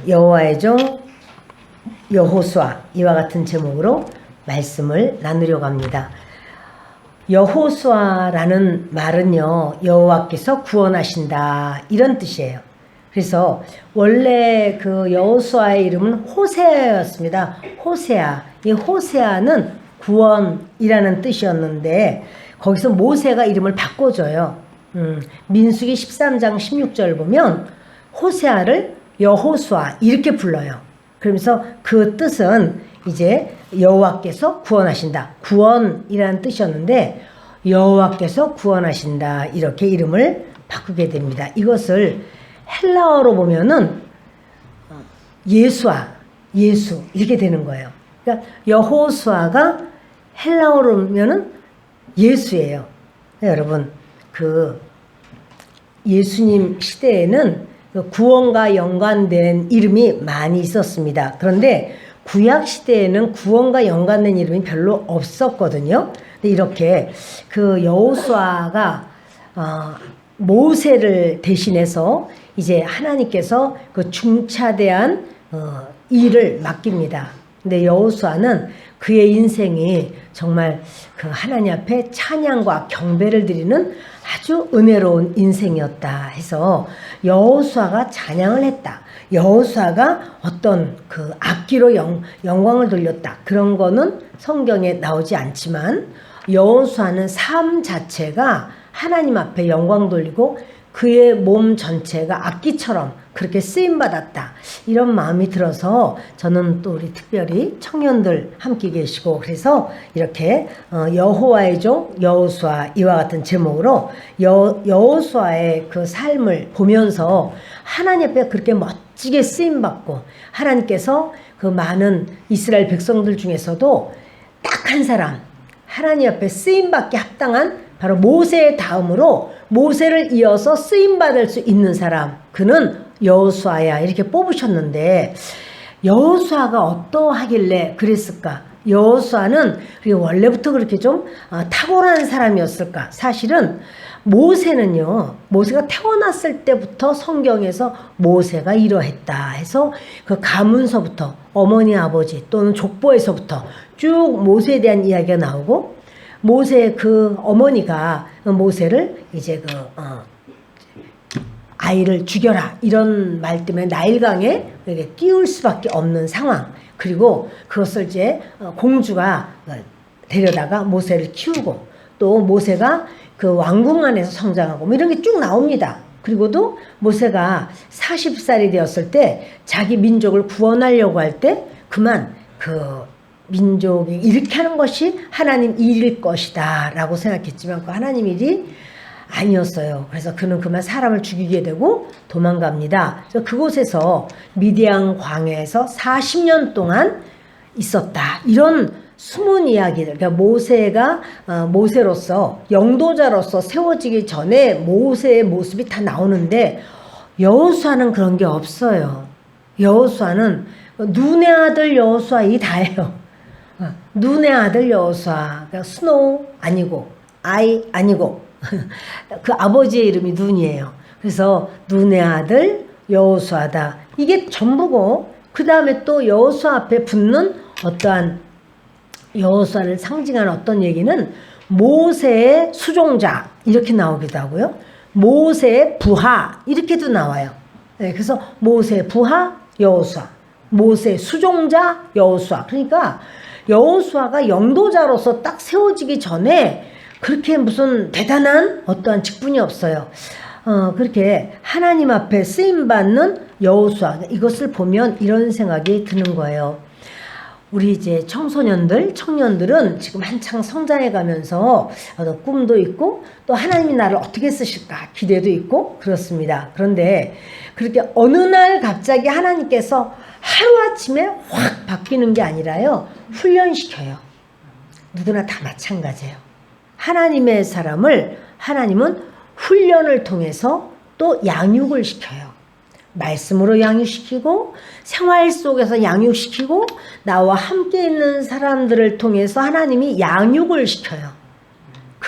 여호와의 종 여호수아 이와 같은 제목으로 말씀을 나누려고 합니다. 여호수아라는 말은요, 여호와께서 구원하신다 이런 뜻이에요. 그래서 원래 그 여호수아의 이름은 호세아였습니다. 호세아. 이 호세아는 구원이라는 뜻이었는데 거기서 모세가 이름을 바꿔줘요. 민수기 13장 16절 보면 호세아를 여호수아 이렇게 불러요. 그러면서 그 뜻은 이제 여호와께서 구원하신다. 구원이라는 뜻이었는데 여호와께서 구원하신다. 이렇게 이름을 바꾸게 됩니다. 이것을 헬라어로 보면은 예수아, 예수 이렇게 되는 거예요. 그러니까 여호수아가 헬라어로 보면은 예수예요. 네, 여러분 그 예수님 시대에는 구원과 연관된 이름이 많이 있었습니다. 그런데 구약 시대에는 구원과 연관된 이름이 별로 없었거든요. 근데 이렇게 그 여호수아가 모세를 대신해서 이제 하나님께서 그 중차대한 일을 맡깁니다. 근데 여호수아는 그의 인생이 정말 그 하나님 앞에 찬양과 경배를 드리는 아주 은혜로운 인생이었다 해서 여호수아가 찬양을 했다. 여호수아가 어떤 그 악기로 영광을 돌렸다. 그런 거는 성경에 나오지 않지만 여호수아는 삶 자체가 하나님 앞에 영광 돌리고 그의 몸 전체가 악기처럼 그렇게 쓰임받았다. 이런 마음이 들어서 저는 또 우리 특별히 청년들 함께 계시고 그래서 이렇게 여호와의 종 여호수아 이와 같은 제목으로 여호수아의 그 삶을 보면서 하나님 앞에 그렇게 멋지게 쓰임받고 하나님께서 그 많은 이스라엘 백성들 중에서도 딱 한 사람 하나님 앞에 쓰임받기 합당한 바로 모세의 다음으로 모세를 이어서 쓰임받을 수 있는 사람 그는 여호수아야 이렇게 뽑으셨는데 여호수아가 어떠하길래 그랬을까? 여호수아는 원래부터 그렇게 좀 탁월한 사람이었을까? 사실은 모세는요, 모세가 태어났을 때부터 성경에서 모세가 이러했다 해서 그 가문서부터 어머니 아버지 또는 족보에서부터 쭉 모세에 대한 이야기가 나오고 모세 그 어머니가 모세를 이제 아이를 죽여라 이런 말 때문에 나일강에 이렇게 띄울 수밖에 없는 상황. 그리고 그것을 이제 공주가 데려다가 모세를 키우고 또 모세가 그 왕궁 안에서 성장하고 뭐 이런 게 쭉 나옵니다. 그리고도 모세가 40살이 되었을 때 자기 민족을 구원하려고 할 때 그만 그 민족이 이렇게 하는 것이 하나님 일일 것이다 라고 생각했지만 그 하나님 일이 아니었어요. 그래서 그는 그만 사람을 죽이게 되고 도망갑니다. 그래서 그곳에서 미디안 광야에서 40년 동안 있었다. 이런 숨은 이야기들. 그러니까 모세가 모세로서 영도자로서 세워지기 전에 모세의 모습이 다 나오는데 여호수아는 그런 게 없어요. 여호수아는 눈의 아들 여호수아 이 다예요. 눈의 아들 여호수아. 그러니까 스노우 아니고 아이 아니고 그 아버지의 이름이 눈이에요. 그래서 눈의 아들 여호수아다. 이게 전부고 그 다음에 또 여호수아 앞에 붙는 어떠한 여호수아를 상징하는 어떤 얘기는 모세의 수종자 이렇게 나오기도 하고요. 모세의 부하 이렇게도 나와요. 네, 그래서 모세의 부하 여호수아, 모세의 수종자 여호수아. 그러니까 여호수아가 영도자로서 딱 세워지기 전에 그렇게 무슨 대단한 어떠한 직분이 없어요. 그렇게 하나님 앞에 쓰임받는 여호수아 이것을 보면 이런 생각이 드는 거예요. 우리 이제 청년들은 지금 한창 성장해 가면서 꿈도 있고 또 하나님이 나를 어떻게 쓰실까 기대도 있고 그렇습니다. 그런데 그렇게 어느 날 갑자기 하나님께서 하루아침에 확 바뀌는 게 아니라요. 훈련시켜요. 누구나 다 마찬가지예요. 하나님의 사람을 하나님은 훈련을 통해서 또 양육을 시켜요. 말씀으로 양육시키고 생활 속에서 양육시키고 나와 함께 있는 사람들을 통해서 하나님이 양육을 시켜요.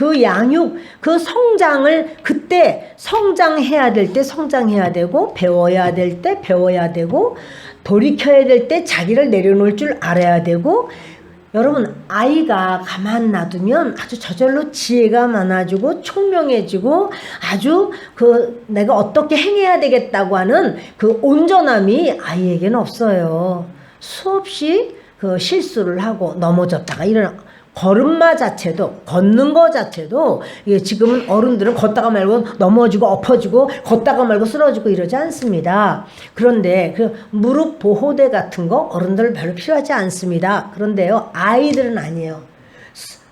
그 양육, 그 성장을 그때 성장해야 될 때 성장해야 되고, 배워야 될 때 배워야 되고, 돌이켜야 될 때 자기를 내려놓을 줄 알아야 되고. 여러분, 아이가 가만 놔두면 아주 저절로 지혜가 많아지고 총명해지고 아주 내가 어떻게 행해야 되겠다고 하는 그 온전함이 아이에게는 없어요. 수없이 실수를 하고 넘어졌다가 일어나. 걸음마 자체도, 걷는 거 자체도, 지금은 어른들은 걷다가 말고 넘어지고 엎어지고 걷다가 말고 쓰러지고 이러지 않습니다. 그런데 무릎 보호대 같은 거 어른들 별로 필요하지 않습니다. 그런데요, 아이들은 아니에요.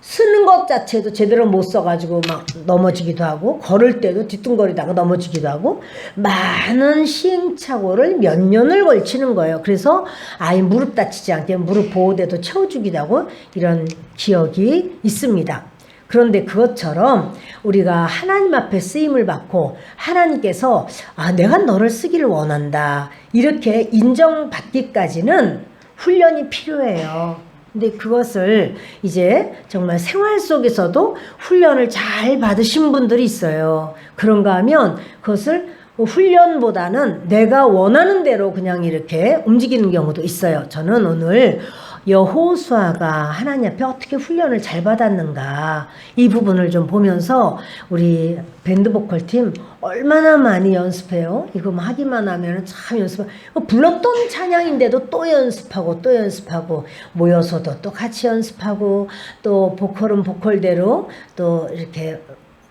쓰는 것 자체도 제대로 못 써가지고 막 넘어지기도 하고, 걸을 때도 뒤뚱거리다가 넘어지기도 하고, 많은 시행착오를 몇 년을 걸치는 거예요. 그래서 아이 무릎 다치지 않게 무릎 보호대도 채워주기도 하고 이런 기억이 있습니다. 그런데 그것처럼 우리가 하나님 앞에 쓰임을 받고 하나님께서 내가 너를 쓰기를 원한다 이렇게 인정받기까지는 훈련이 필요해요. 근데 그것을 이제 정말 생활 속에서도 훈련을 잘 받으신 분들이 있어요. 그런가 하면 그것을 훈련보다는 내가 원하는 대로 그냥 이렇게 움직이는 경우도 있어요. 저는 오늘 여호수아가 하나님 앞에 어떻게 훈련을 잘 받았는가 이 부분을 좀 보면서 우리 밴드 보컬팀 얼마나 많이 연습해요. 이거 하기만 하면 참 연습하고, 불렀던 찬양인데도 또 연습하고 또 연습하고, 모여서도 또 같이 연습하고, 또 보컬은 보컬대로 또 이렇게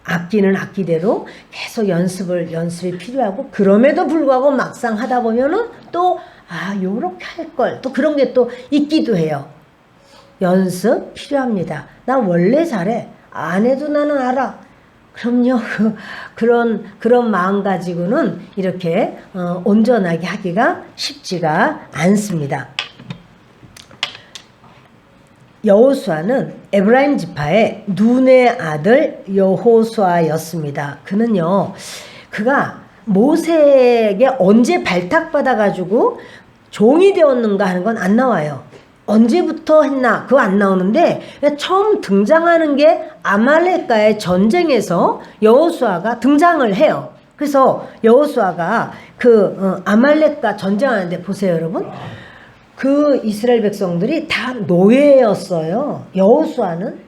악기는 악기대로 계속 연습이 필요하고, 그럼에도 불구하고 막상 하다 보면은 또 요렇게 할 걸, 또 그런 게 또 있기도 해요. 연습 필요합니다. 나 원래 잘해. 안 해도 나는 알아. 그럼요. 그런 마음 가지고는 이렇게 온전하게 하기가 쉽지가 않습니다. 여호수아는 에브라임 지파의 눈의 아들 여호수아였습니다. 그가 모세에게 언제 발탁받아가지고 종이 되었는가 하는 건 안 나와요. 언제부터 했나 그거 안 나오는데, 처음 등장하는 게 아말렉과의 전쟁에서 여호수아가 등장을 해요. 그래서 여호수아가 아말렉과 전쟁하는데 보세요, 여러분. 그 이스라엘 백성들이 다 노예였어요. 여호수아는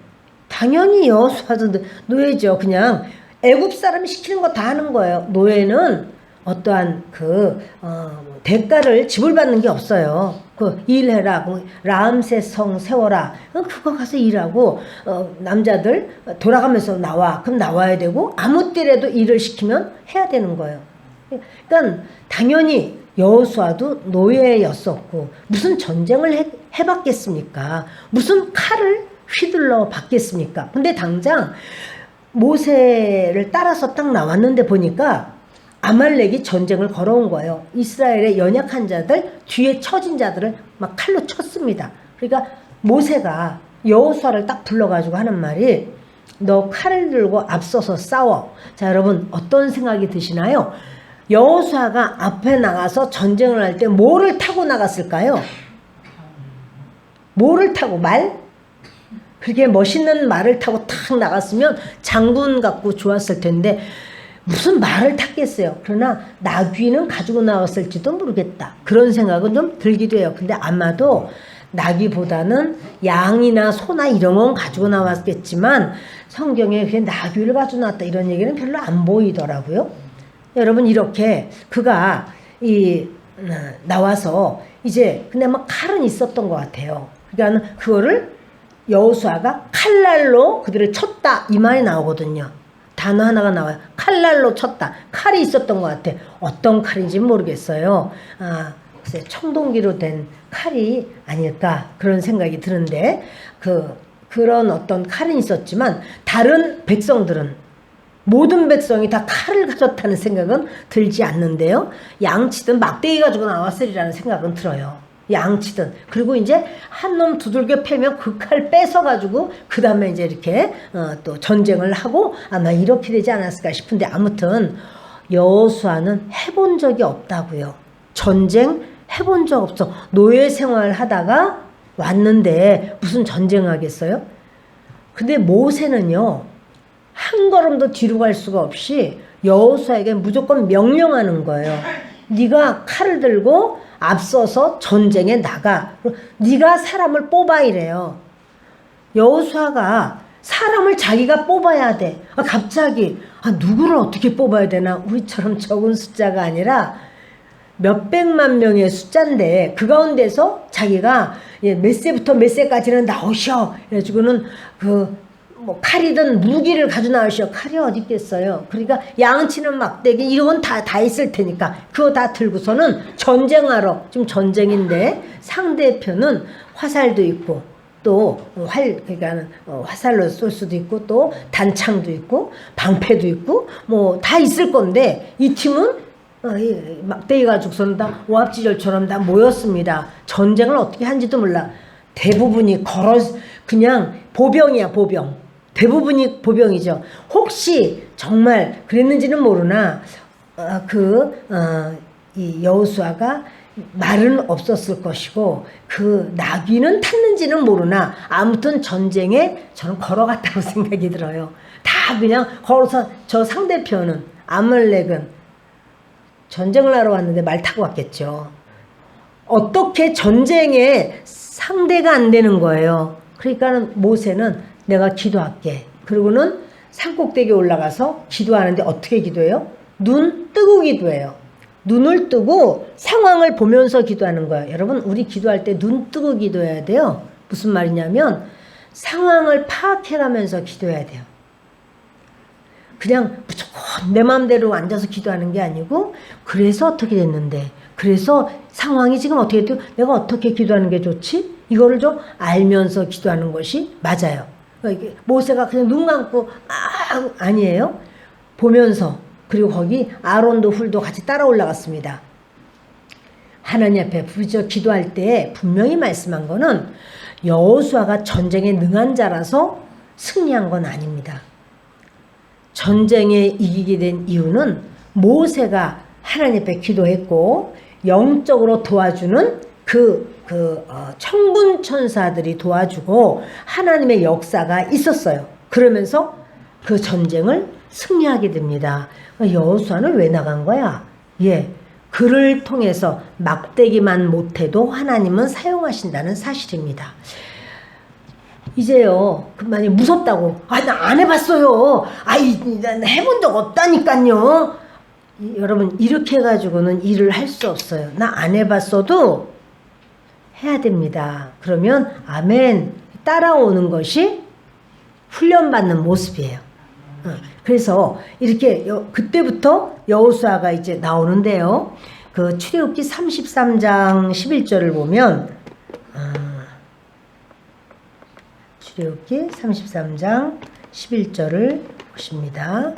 당연히 여호수아도 노예죠. 그냥 애굽 사람이 시키는 거 다 하는 거예요. 노예는 어떠한 대가를 지불받는 게 없어요. 일해라, 라암셋 성 세워라, 그거 가서 일하고, 남자들 돌아가면서 나와, 그럼 나와야 되고, 아무 때라도 일을 시키면 해야 되는 거예요. 그러니까 당연히 여호수아도 노예였었고, 무슨 전쟁을 해봤겠습니까? 무슨 칼을 휘둘러 봤겠습니까? 근데 당장 모세를 따라서 딱 나왔는데 보니까 아말렉이 전쟁을 걸어온 거예요. 이스라엘의 연약한 자들, 뒤에 처진 자들을 막 칼로 쳤습니다. 그러니까 모세가 여호수아를 딱 불러가지고 하는 말이, 너 칼을 들고 앞서서 싸워. 자, 여러분 어떤 생각이 드시나요? 여호수아가 앞에 나가서 전쟁을 할 때 뭐를 타고 나갔을까요? 뭐를 타고? 말? 그렇게 멋있는 말을 타고 탁 나갔으면 장군 같고 좋았을 텐데 무슨 말을 탔겠어요. 그러나 나귀는 가지고 나왔을지도 모르겠다. 그런 생각은 좀 들기도 해요. 근데 아마도 나귀보다는 양이나 소나 이런 건 가지고 나왔겠지만 성경에 그냥 나귀를 가지고 나왔다 이런 얘기는 별로 안 보이더라고요. 여러분, 이렇게 그가 나와서 이제 근데 막 칼은 있었던 것 같아요. 그러니까 그거를 여호수아가 칼날로 그들을 쳤다 이 말이 나오거든요. 단어 하나가 나와요. 칼날로 쳤다. 칼이 있었던 것 같아. 어떤 칼인지 모르겠어요. 글쎄, 청동기로 된 칼이 아닐까 그런 생각이 드는데, 그런 어떤 칼은 있었지만 다른 백성들은, 모든 백성이 다 칼을 가졌다는 생각은 들지 않는데요. 양치든 막대기 가지고 나왔으리라는 생각은 들어요. 양치든. 그리고 이제 한 놈 두들겨 패면 그 칼 뺏어가지고 그 다음에 이제 이렇게 또 전쟁을 하고 아마 이렇게 되지 않았을까 싶은데, 아무튼 여호수아는 해본 적이 없다고요. 전쟁 해본 적 없어. 노예 생활 하다가 왔는데 무슨 전쟁하겠어요? 근데 모세는요, 한 걸음도 뒤로 갈 수가 없이 여호수아에게 무조건 명령하는 거예요. 네가 칼을 들고 앞서서 전쟁에 나가. 네가 사람을 뽑아 이래요. 여호수아가 사람을 자기가 뽑아야 돼. 갑자기 누구를 어떻게 뽑아야 되나? 우리처럼 적은 숫자가 아니라 몇백만 명의 숫자인데 그 가운데서 자기가 몇 세부터 몇 세까지는 나오셔. 그래가지고는 뭐 칼이든 무기를 가져 나오셔. 칼이 어디 있겠어요. 그러니까 양치는 막대기 이런 건 다 있을 테니까 그거 다 들고서는 전쟁하러, 지금 전쟁인데 상대편은 화살도 있고 또 그러니까 화살로 쏠 수도 있고 또 단창도 있고 방패도 있고 뭐 다 있을 건데 이 팀은 막대기 가지고서는 다 오합지졸처럼 다 모였습니다. 전쟁을 어떻게 한지도 몰라. 대부분이 그냥 보병이야, 보병. 대부분이 보병이죠. 혹시 정말 그랬는지는 모르나 이 여호수아가 말은 없었을 것이고 그 나귀는 탔는지는 모르나 아무튼 전쟁에 저는 걸어갔다고 생각이 들어요. 다 그냥 걸어서 저 상대편은 아말렉은 전쟁을 하러 왔는데 말 타고 왔겠죠. 어떻게 전쟁에 상대가 안 되는 거예요. 그러니까는 모세는 내가 기도할게. 그리고는 산꼭대기에 올라가서 기도하는데 어떻게 기도해요? 눈 뜨고 기도해요. 눈을 뜨고 상황을 보면서 기도하는 거예요. 여러분, 우리 기도할 때 눈 뜨고 기도해야 돼요. 무슨 말이냐면 상황을 파악해가면서 기도해야 돼요. 그냥 무조건 내 마음대로 앉아서 기도하는 게 아니고 그래서 어떻게 됐는데, 그래서 상황이 지금 어떻게 돼요? 내가 어떻게 기도하는 게 좋지? 이거를 좀 알면서 기도하는 것이 맞아요. 모세가 그냥 눈 감고 아니에요. 보면서. 그리고 거기 아론도 훌도 같이 따라 올라갔습니다. 하나님 앞에 부르짖어 기도할 때 분명히 말씀한 거는 여호수아가 전쟁에 능한 자라서 승리한 건 아닙니다. 전쟁에 이기게 된 이유는 모세가 하나님 앞에 기도했고 영적으로 도와주는 천군 천사들이 도와주고 하나님의 역사가 있었어요. 그러면서 그 전쟁을 승리하게 됩니다. 여호수아는 왜 나간 거야? 그를 통해서 막대기만 못해도 하나님은 사용하신다는 사실입니다. 이제요, 만약에 무섭다고, 나 안 해봤어요. 난 해본 적 없다니까요. 여러분, 이렇게 해가지고는 일을 할 수 없어요. 나 안 해봤어도 해야 됩니다. 그러면, 아멘. 따라오는 것이 훈련받는 모습이에요. 그래서 이렇게 그때부터 여호수아가 이제 나오는데요. 그 출애굽기 33장 11절을 보면 출애굽기 33장 11절을 보십니다.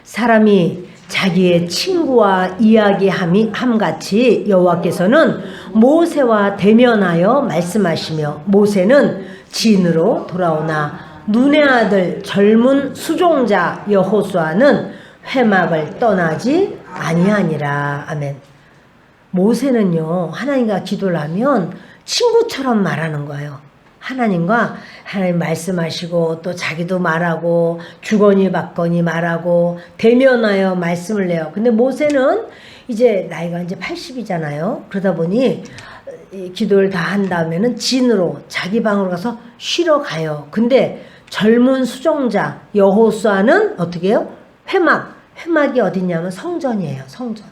사람이 자기의 친구와 이야기함같이 여호와께서는 모세와 대면하여 말씀하시며 모세는 진으로 돌아오나 눈의 아들 젊은 수종자 여호수아는 회막을 떠나지 아니하니라. 아멘. 모세는요, 하나님과 기도를 하면 친구처럼 말하는 거예요. 하나님과 하나님 말씀하시고 또 자기도 말하고 주거니 받거니 말하고 대면하여 말씀을 내요. 근데 모세는 이제 나이가 이제 80이잖아요. 그러다 보니 기도를 다 한 다음에는 진으로 자기 방으로 가서 쉬러 가요. 근데 젊은 수종자 여호수아는 어떻게 해요? 회막이 어디냐면 성전이에요. 성전.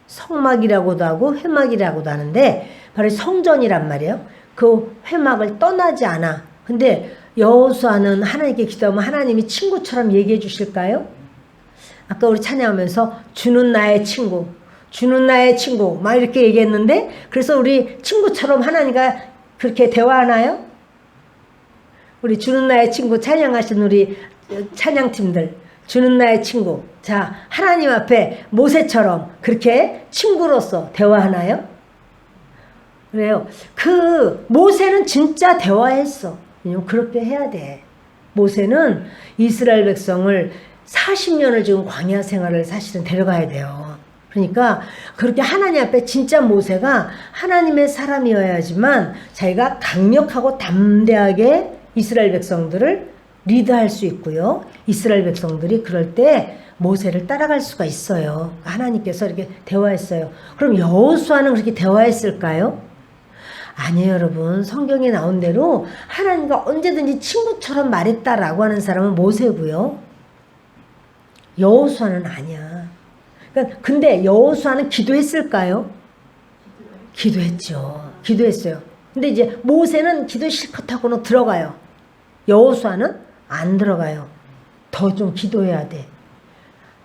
성막이라고도 하고 회막이라고도 하는데 바로 성전이란 말이에요. 그 회막을 떠나지 않아. 근데 여호수아는 하나님께 기도하면 하나님이 친구처럼 얘기해 주실까요? 아까 우리 찬양하면서 주는 나의 친구, 주는 나의 친구 막 이렇게 얘기했는데 그래서 우리 친구처럼 하나님과 그렇게 대화하나요? 우리 주는 나의 친구 찬양하신 우리 찬양팀들, 주는 나의 친구. 자, 하나님 앞에 모세처럼 그렇게 친구로서 대화하나요? 그래요. 그 모세는 진짜 대화했어. 왜냐면 그렇게 해야 돼. 모세는 이스라엘 백성을 40년을 지금 광야 생활을 사실은 데려가야 돼요. 그러니까 그렇게 하나님 앞에 진짜 모세가 하나님의 사람이어야지만 자기가 강력하고 담대하게 이스라엘 백성들을 리드할 수 있고요. 이스라엘 백성들이 그럴 때 모세를 따라갈 수가 있어요. 하나님께서 이렇게 대화했어요. 그럼 여호수아는 그렇게 대화했을까요? 아니에요, 여러분. 성경에 나온 대로 하나님과 언제든지 친구처럼 말했다라고 하는 사람은 모세고요. 여호수아는 아니야. 그러니까 근데 여호수아는 기도했을까요? 기도했죠. 기도했어요. 근데 이제 모세는 기도 실컷 하고는 들어가요. 여호수아는 안 들어가요. 더 좀 기도해야 돼.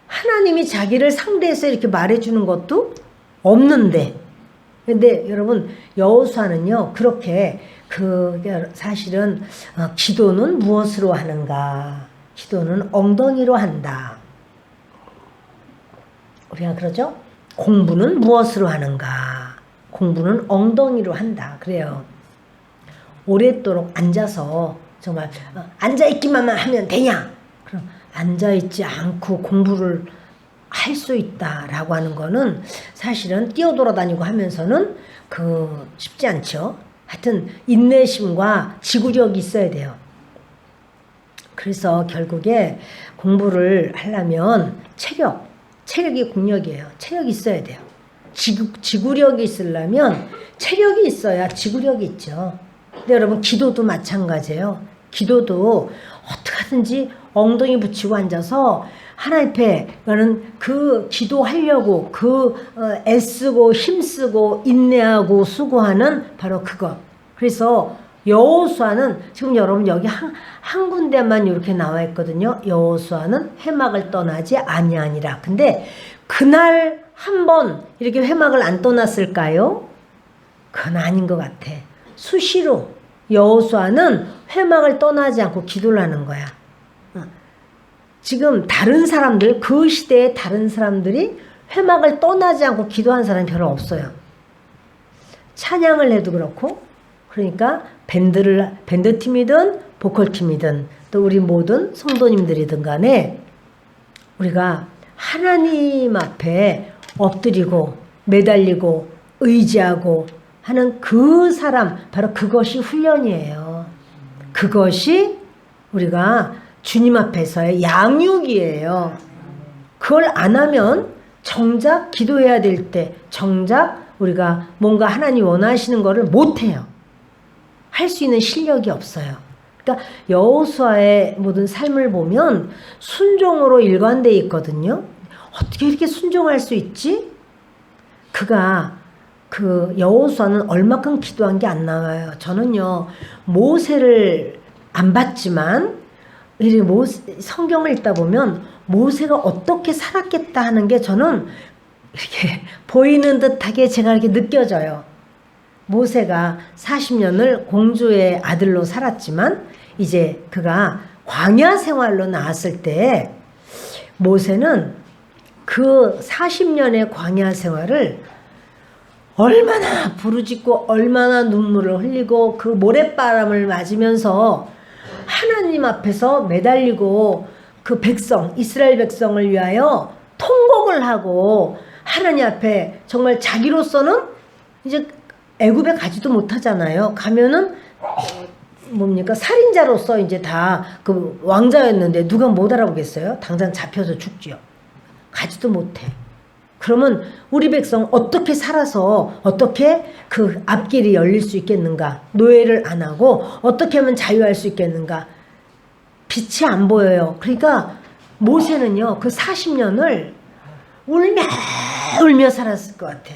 하나님이 자기를 상대해서 이렇게 말해주는 것도 없는데, 근데 여러분 여호수아는요 그렇게 사실은 기도는 무엇으로 하는가? 기도는 엉덩이로 한다. 우리가 그러죠? 공부는 무엇으로 하는가? 공부는 엉덩이로 한다. 그래요. 오랫도록 앉아서 정말 앉아있기만 하면 되냐? 그럼 앉아있지 않고 공부를 할 수 있다라고 하는 거는 사실은 뛰어돌아다니고 하면서는 쉽지 않죠. 하여튼 인내심과 지구력이 있어야 돼요. 그래서 결국에 공부를 하려면 체력이 국력이에요. 체력이 있어야 돼요. 지구력이 있으려면 체력이 있어야 지구력이 있죠. 근데 여러분 기도도 마찬가지예요. 기도도 어떻게 하든지 엉덩이 붙이고 앉아서 하나님 앞에 기도하려고 애쓰고 힘쓰고 인내하고 수고하는 바로 그것. 그래서 여호수아는 지금 여러분 여기 한 군데만 이렇게 나와 있거든요. 여호수아는 회막을 떠나지 아니하니라. 근데 그날 한 번 이렇게 회막을 안 떠났을까요? 그건 아닌 것 같아. 수시로 여호수아는 회막을 떠나지 않고 기도를 하는 거야. 지금 그 시대에 다른 사람들이 회막을 떠나지 않고 기도한 사람이 별로 없어요. 찬양을 해도 그렇고, 그러니까 밴드팀이든 보컬팀이든 또 우리 모든 성도님들이든 간에 우리가 하나님 앞에 엎드리고 매달리고 의지하고 하는 그 사람, 바로 그것이 훈련이에요. 그것이 우리가 주님 앞에서의 양육이에요. 그걸 안 하면 정작 기도해야 될 때 정작 우리가 뭔가 하나님 원하시는 거를 못해요. 할 수 있는 실력이 없어요. 그러니까 여호수아의 모든 삶을 보면 순종으로 일관되어 있거든요. 어떻게 이렇게 순종할 수 있지? 여호수아는 얼마큼 기도한 게 안 나와요. 저는요 모세를 안 봤지만 성경을 읽다 보면 모세가 어떻게 살았겠다 하는 게 저는 이렇게 보이는 듯하게 제가 이렇게 느껴져요. 모세가 40년을 공주의 아들로 살았지만 이제 그가 광야 생활로 나왔을 때 모세는 그 40년의 광야 생활을 얼마나 부르짖고 얼마나 눈물을 흘리고 그 모래바람을 맞으면서 하나님 앞에서 매달리고 그 이스라엘 백성을 위하여 통곡을 하고 하나님 앞에 정말 자기로서는 이제 애굽에 가지도 못하잖아요. 가면은 살인자로서 이제 다 그 왕자였는데 누가 못 알아보겠어요? 당장 잡혀서 죽지요. 가지도 못해. 그러면 우리 백성 어떻게 살아서 어떻게 그 앞길이 열릴 수 있겠는가? 노예를 안 하고 어떻게 하면 자유할 수 있겠는가? 빛이 안 보여요. 그러니까 모세는요 그 40년을 울며 살았을 것 같아.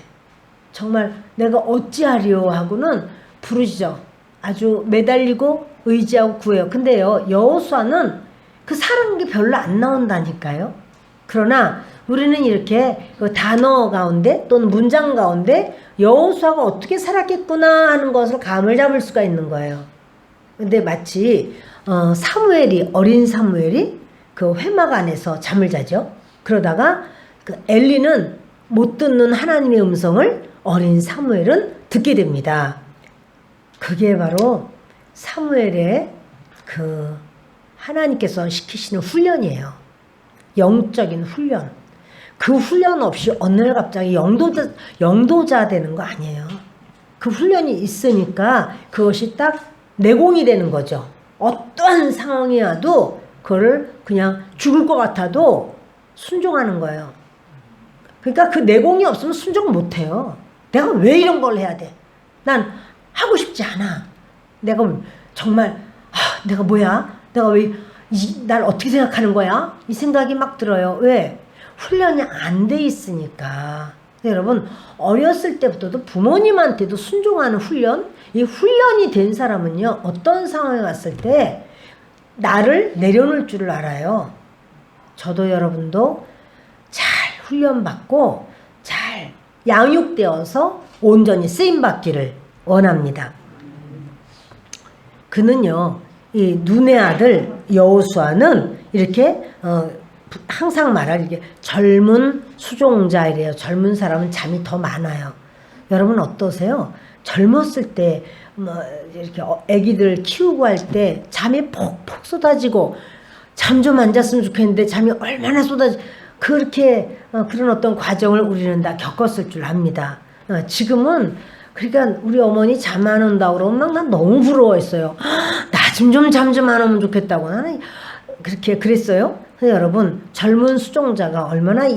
정말 내가 어찌하리요 하고는 부르짖어. 아주 매달리고 의지하고 구해요. 근데요 여호수아는 그 사는 게 별로 안 나온다니까요. 그러나 우리는 이렇게 그 단어 가운데 또는 문장 가운데 여호수아가 어떻게 살았겠구나 하는 것을 감을 잡을 수가 있는 거예요. 근데 마치 어린 사무엘이 그 회막 안에서 잠을 자죠. 그러다가 그 엘리는 못 듣는 하나님의 음성을 어린 사무엘은 듣게 됩니다. 그게 바로 사무엘의 그 하나님께서 시키시는 훈련이에요. 영적인 훈련. 그 훈련 없이 어느 날 갑자기 영도자 되는 거 아니에요. 그 훈련이 있으니까 그것이 딱 내공이 되는 거죠. 어떠한 상황이 와도 그거를 그냥 죽을 것 같아도 순종하는 거예요. 그러니까 그 내공이 없으면 순종을 못해요. 내가 왜 이런 걸 해야 돼? 난 하고 싶지 않아. 내가 정말 내가 뭐야? 내가 왜 날 어떻게 생각하는 거야? 이 생각이 막 들어요. 왜? 훈련이 안 돼 있으니까. 여러분 어렸을 때부터도 부모님한테도 순종하는 훈련, 이 훈련이 된 사람은요 어떤 상황에 왔을 때 나를 내려놓을 줄을 알아요. 저도 여러분도 잘 훈련받고 잘 양육되어서 온전히 쓰임받기를 원합니다. 그는요 이 눈의 아들 여호수아는 이렇게 항상 말할 이게 젊은 수종자이래요. 젊은 사람은 잠이 더 많아요. 여러분 어떠세요? 젊었을 때 뭐 이렇게 아기들 키우고 할 때 잠이 폭폭 쏟아지고 잠 좀 안 잤으면 좋겠는데 잠이 얼마나 그렇게 그런 어떤 과정을 우리는 다 겪었을 줄 압니다. 지금은 그러니까 우리 어머니 잠 안 온다고 그러면 난 너무 부러워했어요. 나 좀 잠 좀 안 오면 좋겠다고 나는 그렇게 그랬어요. 여러분 젊은 수종자가 얼마나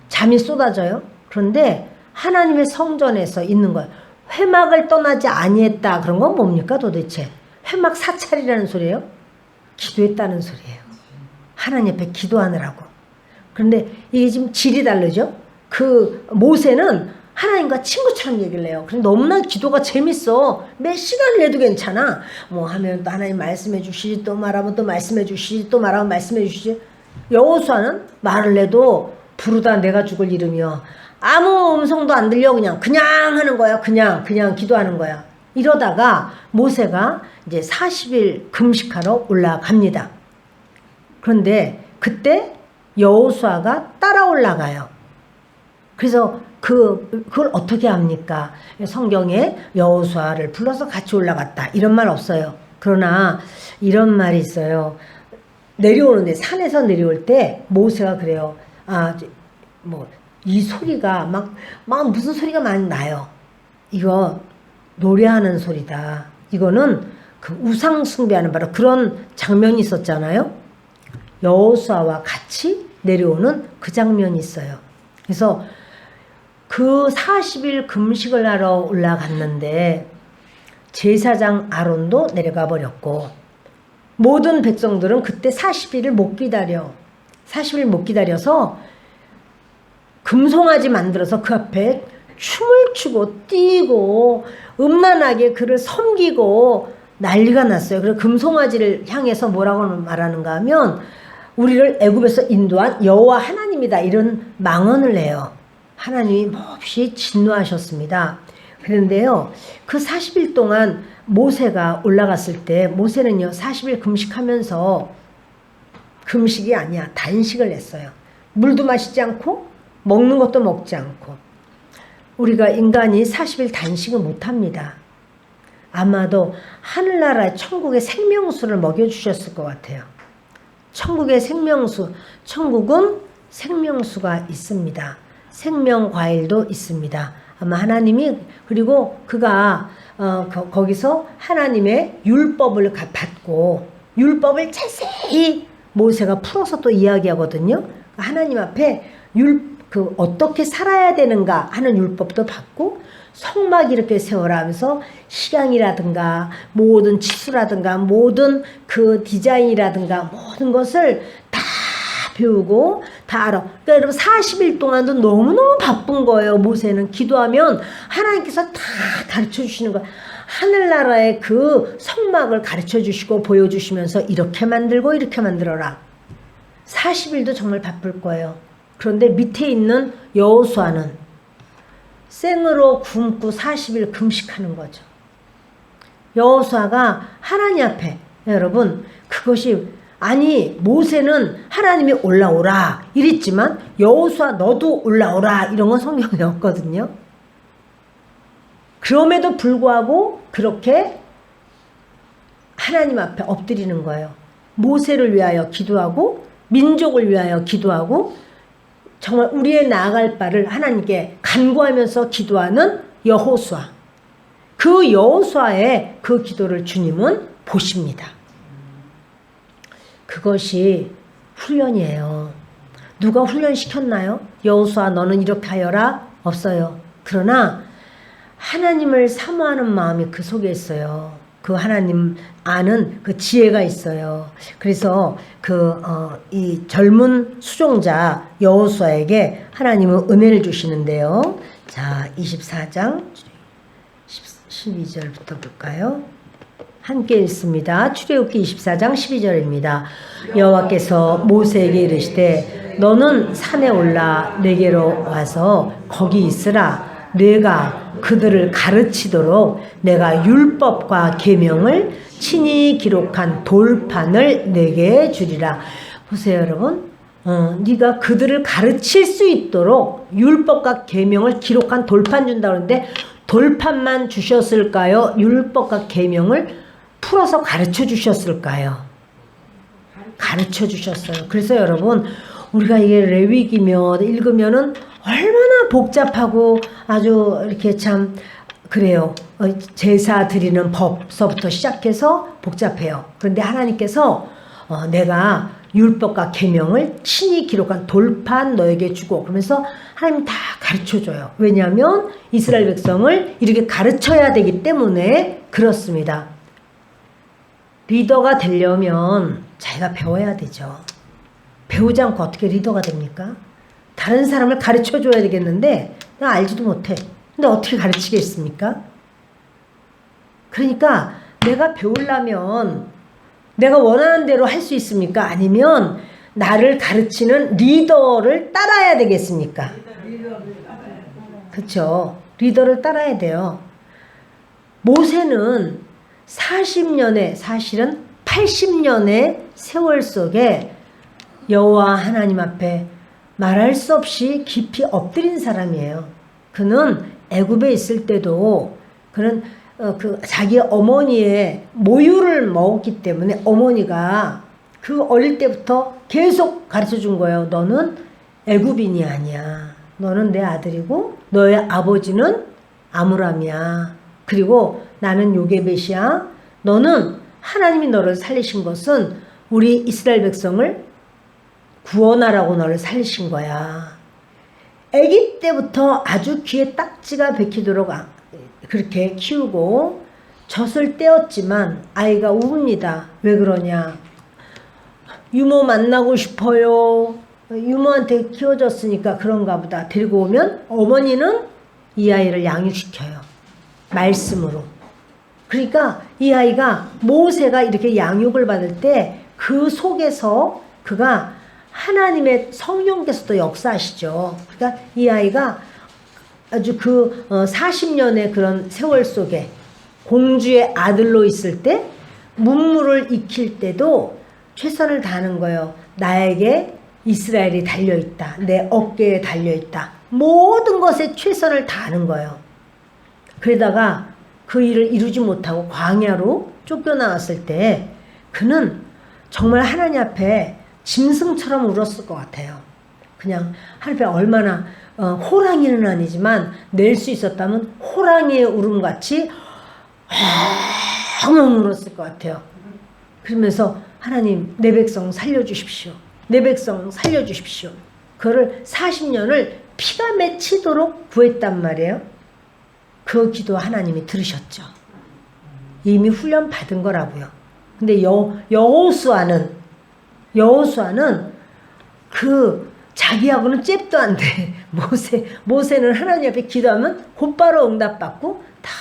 잠이 쏟아져요. 그런데 하나님의 성전에서 있는 거예요. 회막을 떠나지 아니했다. 그런 건 뭡니까 도대체? 회막 사찰이라는 소리예요. 기도했다는 소리예요. 하나님 앞에 기도하느라고. 그런데 이게 지금 질이 다르죠. 그 모세는 하나님과 친구처럼 얘기를 해요. 그런데 너무나 기도가 재밌어. 몇 시간을 해도 괜찮아. 뭐 하면 또 하나님 말씀해 주시지, 또 말하면 또 말씀해 주시지, 또 말하면 말씀해 주시지. 여호수아는 말을 해도 부르다 내가 죽을 이름이요. 아무 음성도 안 들려. 그냥 하는 거야. 그냥 기도하는 거야. 이러다가 모세가 이제 40일 금식하러 올라갑니다. 그런데 그때 여호수아가 따라 올라가요. 그래서 그걸 어떻게 합니까? 성경에 여호수아를 불러서 같이 올라갔다 이런 말 없어요. 그러나 이런 말이 있어요. 내려오는데 산에서 내려올 때 모세가 그래요. 이 소리가 막 무슨 소리가 많이 나요. 이거 노래하는 소리다. 이거는 그 우상 숭배하는 바로 그런 장면이 있었잖아요. 여호수아와 같이 내려오는 그 장면이 있어요. 그래서 그 40일 금식을 하러 올라갔는데 제사장 아론도 내려가 버렸고 모든 백성들은 그때 40일을 못 기다려. 40일 못 기다려서 금송아지 만들어서 그 앞에 춤을 추고 뛰고 음란하게 그를 섬기고 난리가 났어요. 그래서 금송아지를 향해서 뭐라고 말하는가 하면 우리를 애굽에서 인도한 여호와 하나님이다 이런 망언을 해요. 하나님이 몹시 진노하셨습니다. 그런데요 그 40일 동안 모세가 올라갔을 때 모세는요 40일 금식하면서 금식이 아니야 단식을 했어요. 물도 마시지 않고 먹는 것도 먹지 않고. 우리가 인간이 40일 단식을 못합니다. 아마도 하늘나라의 천국의 생명수를 먹여주셨을 것 같아요. 천국의 생명수, 천국은 생명수가 있습니다. 생명과일도 있습니다. 아마 하나님이 그리고 그가 거기서 하나님의 율법을 받고 율법을 자세히 모세가 풀어서 또 이야기하거든요. 하나님 앞에 어떻게 살아야 되는가 하는 율법도 받고 성막 이렇게 세워라 하면서 식양이라든가 모든 치수라든가 모든 그 디자인이라든가 모든 것을 다 배우고 다 알아. 그러니까 여러분 40일 동안도 너무너무 바쁜 거예요. 모세는 기도하면 하나님께서 다 가르쳐 주시는 거예요. 하늘나라의 그 성막을 가르쳐 주시고 보여주시면서 이렇게 만들고 이렇게 만들어라. 40일도 정말 바쁠 거예요. 그런데 밑에 있는 여호수아는 생으로 굶고 40일 금식하는 거죠. 여호수아가 하나님 앞에 여러분 그것이 아니 모세는 하나님이 올라오라 이랬지만 여호수아 너도 올라오라 이런 건 성경에 없거든요. 그럼에도 불구하고 그렇게 하나님 앞에 엎드리는 거예요. 모세를 위하여 기도하고 민족을 위하여 기도하고 정말 우리의 나아갈 바를 하나님께 간구하면서 기도하는 여호수아. 그 여호수아의 그 기도를 주님은 보십니다. 그것이 훈련이에요. 누가 훈련시켰나요? 여호수아 너는 이렇게 하여라? 없어요. 그러나 하나님을 사모하는 마음이 그 속에 있어요. 그 하나님 아는 그 지혜가 있어요. 그래서 이 젊은 수종자 여호수아에게 하나님은 은혜를 주시는데요. 자, 24장 12절부터 볼까요? 함께 읽습니다. 출애굽기 24장 12절입니다. 여호와께서 모세에게 이르시되 너는 산에 올라 내게로 와서 거기 있으라. 내가 그들을 가르치도록 내가 율법과 계명을 친히 기록한 돌판을 내게 주리라. 보세요, 여러분. 네가 그들을 가르칠 수 있도록 율법과 계명을 기록한 돌판 준다 그러는데 돌판만 주셨을까요? 율법과 계명을 풀어서 가르쳐 주셨을까요? 가르쳐 주셨어요. 그래서 여러분, 우리가 이게 레위기면 읽으면은 얼마나 복잡하고 아주 이렇게 참 그래요. 제사 드리는 법서부터 시작해서 복잡해요. 그런데 하나님께서 내가 율법과 계명을 친히 기록한 돌판 너에게 주고 그러면서 하나님 다 가르쳐줘요. 왜냐하면 이스라엘 백성을 이렇게 가르쳐야 되기 때문에 그렇습니다. 리더가 되려면 자기가 배워야 되죠. 배우지 않고 어떻게 리더가 됩니까? 다른 사람을 가르쳐줘야 되겠는데 나 알지도 못해. 근데 어떻게 가르치겠습니까? 그러니까 내가 배우려면 내가 원하는 대로 할 수 있습니까? 아니면 나를 가르치는 리더를 따라야 되겠습니까? 그렇죠. 리더를 따라야 돼요. 모세는 40년의 사실은 80년의 세월 속에 여호와 하나님 앞에 말할 수 없이 깊이 엎드린 사람이에요. 그는 애굽에 있을 때도 그는 자기 어머니의 모유를 먹었기 때문에 어머니가 그 어릴 때부터 계속 가르쳐 준 거예요. 너는 애굽인이 아니야. 너는 내 아들이고 너의 아버지는 아므람이야. 그리고 나는 요게벳이야. 너는 하나님이 너를 살리신 것은 우리 이스라엘 백성을 구원하라고 너를 살리신 거야. 아기 때부터 아주 귀에 딱지가 박히도록 그렇게 키우고 젖을 떼었지만 아이가 웁니다. 왜 그러냐? 유모 만나고 싶어요. 유모한테 키워줬으니까 그런가 보다. 데리고 오면 어머니는 이 아이를 양육시켜요. 말씀으로. 그러니까 이 아이가 모세가 이렇게 양육을 받을 때 그 속에서 그가 하나님의 성령께서도 역사하시죠. 그러니까 이 아이가 아주 40년의 그런 세월 속에 공주의 아들로 있을 때 문무를 익힐 때도 최선을 다하는 거예요. 나에게 이스라엘이 달려있다. 내 어깨에 달려있다. 모든 것에 최선을 다하는 거예요. 그러다가 그 일을 이루지 못하고 광야로 쫓겨나왔을 때 그는 정말 하나님 앞에 짐승처럼 울었을 것 같아요. 그냥 하나님 앞에 얼마나 호랑이는 아니지만 낼 수 있었다면 호랑이의 울음같이 엉엉 울었을 것 같아요. 그러면서 하나님 내 백성 살려주십시오. 내 백성 살려주십시오. 그거를 40년을 피가 맺히도록 구했단 말이에요. 그 기도 하나님이 들으셨죠. 이미 훈련 받은 거라고요. 근데 여호수아는 그 자기하고는 잽도 안 돼. 모세는 하나님 앞에 기도하면 곧바로 응답받고 다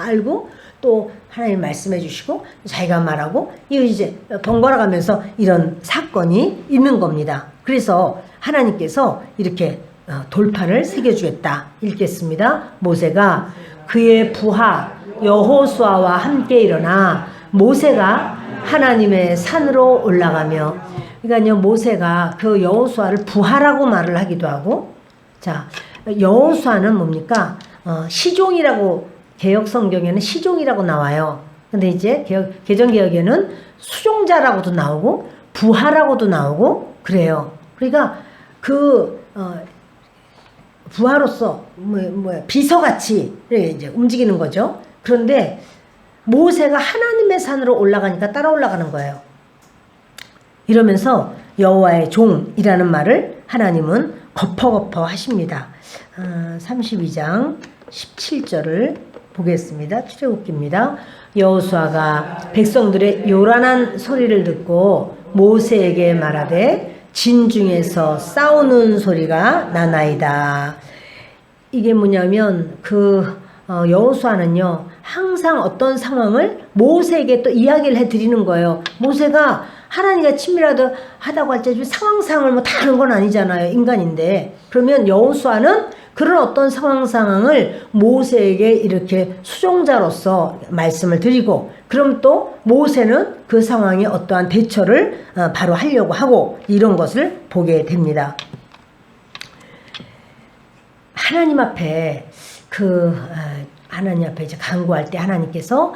알고 또 하나님 말씀해 주시고 자기가 말하고 이거 이제 번갈아 가면서 이런 사건이 있는 겁니다. 그래서 하나님께서 이렇게 돌판을 새겨주겠다. 읽겠습니다. 모세가 그의 부하 여호수아와 함께 일어나 모세가 하나님의 산으로 올라가며 그러니까요 모세가 그 여호수아를 부하라고 말을 하기도 하고 자 여호수아는 뭡니까? 시종이라고 개역 성경에는 시종이라고 나와요. 근데 이제 개정개혁에는 수종자라고도 나오고 부하라고도 나오고 그래요. 그러니까 부하로서 비서같이 이제 움직이는 거죠. 그런데 모세가 하나님의 산으로 올라가니까 따라 올라가는 거예요. 이러면서 여호와의 종이라는 말을 하나님은 거퍼거퍼 하십니다. 32장 17절을 보겠습니다. 출애굽기입니다. 여호수아가 백성들의 요란한 소리를 듣고 모세에게 말하되 진중에서 싸우는 소리가 나나이다. 이게 뭐냐면 여호수아는요 항상 어떤 상황을 모세에게 또 이야기를 해드리는 거예요. 모세가 하나님과 친밀하다고 할 때 상황상을 뭐 다 하는 건 아니잖아요. 인간인데. 그러면 여호수아는 그런 어떤 상황을 모세에게 이렇게 수종자로서 말씀을 드리고, 그럼 또 모세는 그 상황에 어떠한 대처를 바로 하려고 하고, 이런 것을 보게 됩니다. 하나님 앞에 이제 간구할 때 하나님께서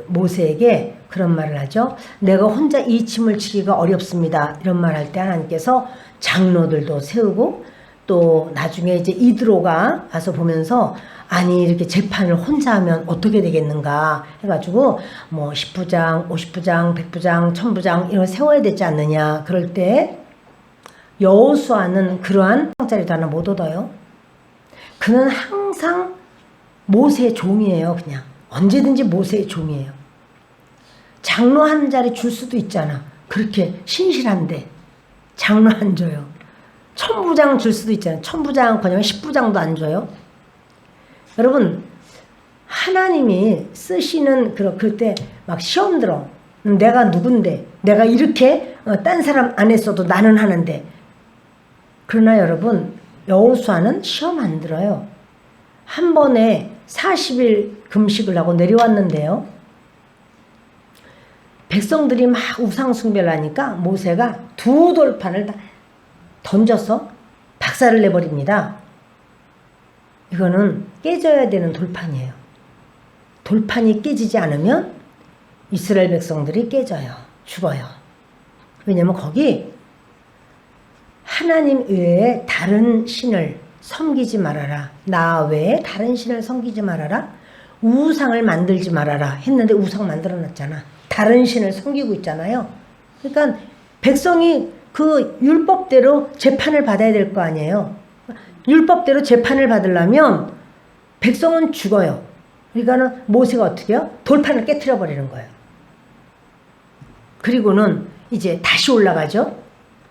모세에게 그런 말을 하죠. 내가 혼자 이 짐을 지기가 어렵습니다. 이런 말 할 때 하나님께서 장로들도 세우고, 또 나중에 이제 이드로가 와서 보면서 아니 이렇게 재판을 혼자 하면 어떻게 되겠는가 해가지고 뭐 10부장, 50부장, 100부장, 1000부장 이런 거 세워야 되지 않느냐. 그럴 때 여호수아는 그러한 자리도 하나 못 얻어요. 그는 항상 모세의 종이에요. 그냥 언제든지 모세의 종이에요. 장로 한 자리 줄 수도 있잖아. 그렇게 신실한데 장로 안 줘요. 1000부장 줄 수도 있잖아요. 1000부장커녕 10부장도 안 줘요. 여러분, 하나님이 쓰시는 그때 막 시험 들어. 내가 누군데, 내가 이렇게 딴 사람 안 했어도 나는 하는데. 그러나 여러분, 여호수아는 시험 안 들어요. 한 번에 40일 금식을 하고 내려왔는데요. 백성들이 막 우상 숭배를 하니까 모세가 두 돌판을 다 던져서 박살을 내버립니다. 이거는 깨져야 되는 돌판이에요. 돌판이 깨지지 않으면 이스라엘 백성들이 깨져요. 죽어요. 왜냐면 거기 하나님 외에 다른 신을 섬기지 말아라. 나 외에 다른 신을 섬기지 말아라. 우상을 만들지 말아라 했는데 우상 만들어놨잖아. 다른 신을 섬기고 있잖아요. 그러니까 백성이 그 율법대로 재판을 받아야 될 거 아니에요. 율법대로 재판을 받으려면 백성은 죽어요. 그러니까 모세가 어떻게 해요? 돌판을 깨트려 버리는 거예요. 그리고는 이제 다시 올라가죠.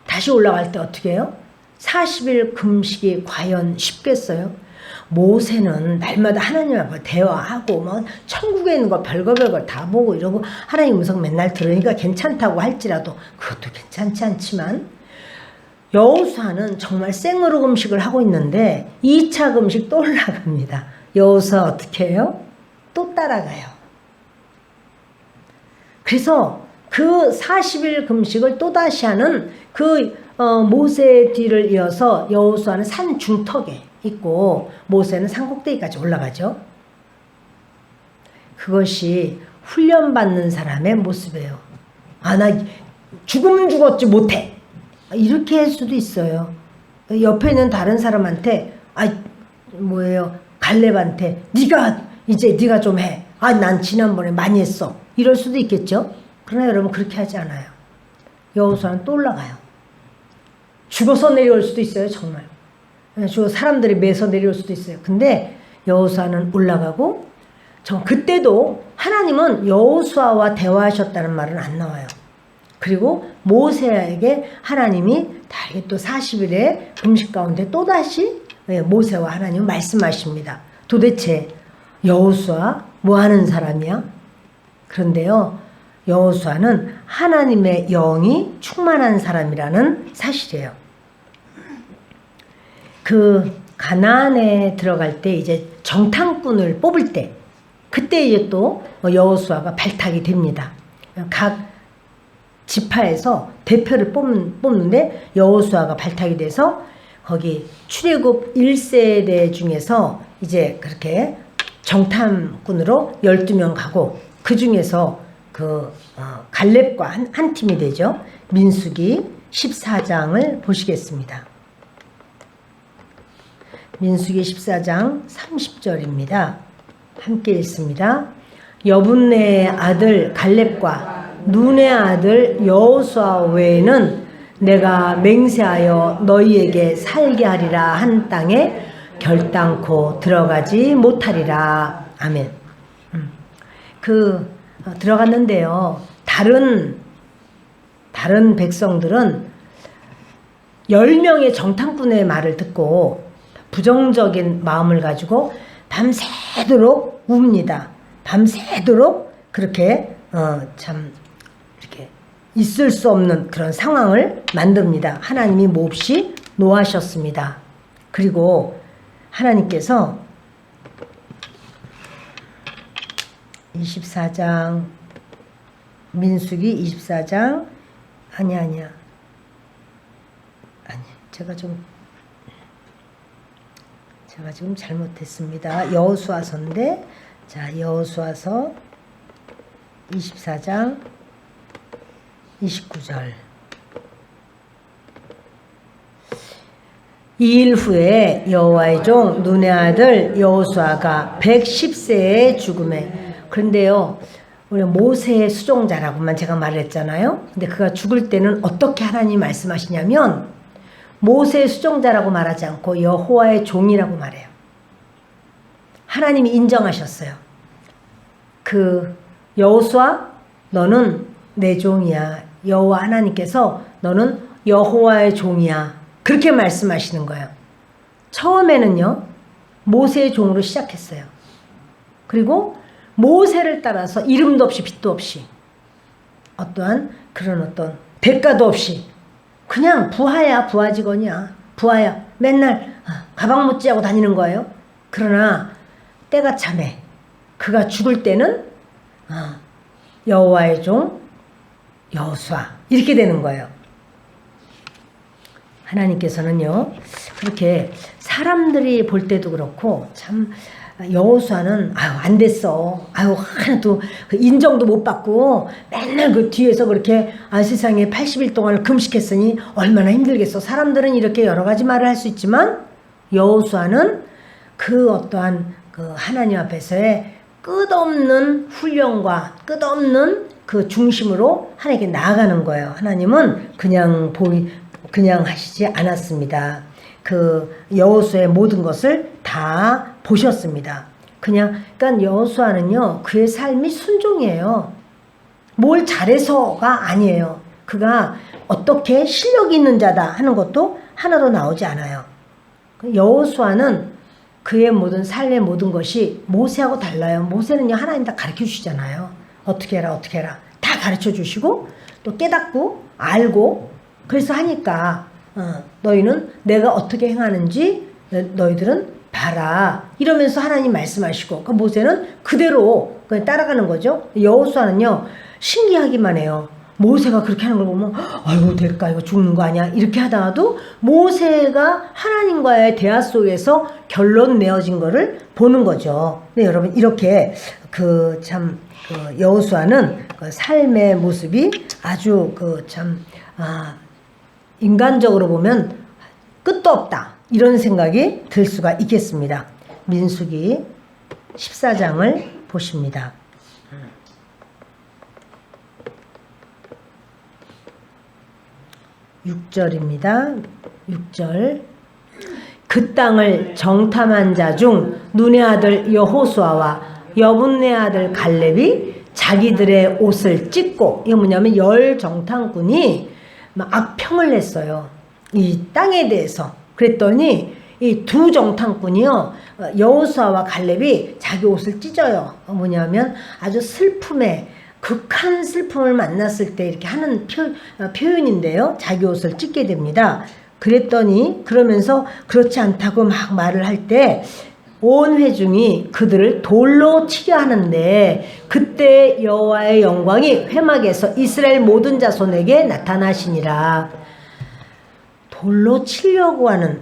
다시 올라갈 때 어떻게 해요? 40일 금식이 과연 쉽겠어요? 모세는 날마다 하나님 앞에 대화하고 뭐 천국에 있는 거 별거 다 보고 이러고 하나님 음성 맨날 들으니까 괜찮다고 할지라도 그것도 괜찮지 않지만, 여호수아는 정말 생으로 금식을 하고 있는데 2차 금식 또 올라갑니다. 여호수아 어떻게 해요? 또 따라가요. 그래서 그 40일 금식을 또다시 하는 모세의 뒤를 이어서 여호수아는 산 중턱에 있고 모세는 산 꼭대기까지 올라가죠. 그것이 훈련받는 사람의 모습이에요. 나 죽으면 죽었지 못해. 이렇게 할 수도 있어요. 옆에 있는 다른 사람한테 갈렙한테 네가 좀 해. 난 지난번에 많이 했어. 이럴 수도 있겠죠. 그러나 여러분 그렇게 하지 않아요. 여호수아는 또 올라가요. 죽어서 내려올 수도 있어요. 정말. 사람들이 매서 내려올 수도 있어요. 근데 여호수아는 올라가고, 그때도 하나님은 여호수아와 대화하셨다는 말은 안 나와요. 그리고 모세에게 하나님이 또 40일의 금식 가운데 또다시 모세와 하나님 말씀하십니다. 도대체 여호수아 뭐 하는 사람이야? 그런데요, 여호수아는 하나님의 영이 충만한 사람이라는 사실이에요. 가나안에 들어갈 때 이제 정탐꾼을 뽑을 때, 그때 이제 또 여호수아가 발탁이 됩니다. 각 지파에서 대표를 뽑는데 여호수아가 발탁이 돼서 거기 출애굽 1세대 중에서 이제 그렇게 정탐꾼으로 12명 가고, 그 중에서 갈렙과 한 팀이 되죠. 민수기 14장을 보시겠습니다. 민수기 14장 30절입니다. 함께 읽습니다. 여분네의 아들 갈렙과 눈의 아들 여호수아 외에는 내가 맹세하여 너희에게 살게 하리라 한 땅에 결단코 들어가지 못하리라. 아멘. 들어갔는데요. 다른 백성들은 10명의 정탐꾼의 말을 듣고 부정적인 마음을 가지고 밤새도록 웁니다. 밤새도록 그렇게 참 이렇게 있을 수 없는 그런 상황을 만듭니다. 하나님이 몹시 노하셨습니다. 그리고 하나님께서 24장 민수기 24장 아니야 제가 지금 잘못했습니다. 여호수아서인데 자 여호수아서 24장 29절 이일 후에 여호와의 종 눈의 아들 여호수아가 110세에 죽음에 그런데요 우리 모세의 수종자라고만 제가 말했잖아요. 근데 그가 죽을 때는 어떻게 하나님 말씀하시냐면 모세의 수종자라고 말하지 않고 여호와의 종이라고 말해요. 하나님이 인정하셨어요. 여호수아 너는 내 종이야. 여호와 하나님께서 너는 여호와의 종이야. 그렇게 말씀하시는 거예요. 처음에는요 모세의 종으로 시작했어요. 그리고 모세를 따라서 이름도 없이 빛도 없이 어떠한 대가도 없이 그냥 부하야 부하 직원이야 부하야 맨날 가방 못 쥐고 다니는 거예요. 그러나 때가 참에 그가 죽을 때는 여호와의 종 여호수아 이렇게 되는 거예요. 하나님께서는요 그렇게 사람들이 볼 때도 그렇고 참 여호수아는 안 됐어. 하나도 인정도 못 받고 맨날 그 뒤에서 그렇게 세상에 80일 동안을 금식했으니 얼마나 힘들겠어. 사람들은 이렇게 여러 가지 말을 할 수 있지만 여호수아는 어떠한 하나님 앞에서의 끝없는 훈련과 끝없는 그 중심으로 하나님께 나아가는 거예요. 하나님은 그냥 하시지 않았습니다. 여호수아의 모든 것을 다 보셨습니다. 그러니까 여호수아는요 그의 삶이 순종이에요. 뭘 잘해서가 아니에요. 그가 어떻게 실력이 있는 자다 하는 것도 하나도 나오지 않아요. 여호수아는 그의 모든 삶의 모든 것이 모세하고 달라요. 모세는요 하나님 다 가르쳐 주시잖아요. 어떻게 해라 다 가르쳐 주시고 또 깨닫고 알고 그래서 하니까 너희는 내가 어떻게 행하는지 너희들은 봐라 이러면서 하나님 말씀하시고 모세는 그대로 그냥 따라가는 거죠. 여호수아는요 신기하기만 해요. 모세가 그렇게 하는 걸 보면 아이고 될까 이거 죽는 거 아니야 이렇게 하다가도 모세가 하나님과의 대화 속에서 결론 내어진 거를 보는 거죠. 네 여러분 이렇게 여호수아는 삶의 모습이 아주 인간적으로 보면 끝도 없다 이런 생각이 들 수가 있겠습니다. 민수기 14장을 보십니다. 6절입니다. 6절 그 땅을 정탐한 자 중 눈의 아들 여호수아와 여분네 아들 갈렙이 자기들의 옷을 찢고 이게 뭐냐면 정탐꾼이 막 악평을 냈어요. 이 땅에 대해서. 그랬더니 이 두 정탐꾼이요 여호수아와 갈렙이 자기 옷을 찢어요. 뭐냐면 아주 극한 슬픔을 만났을 때 이렇게 하는 표현인데요. 자기 옷을 찢게 됩니다. 그러면서 그렇지 않다고 막 말을 할 때 온 회중이 그들을 돌로 치려 하는데 그때 여호와의 영광이 회막에서 이스라엘 모든 자손에게 나타나시니라. 돌로 치려고 하는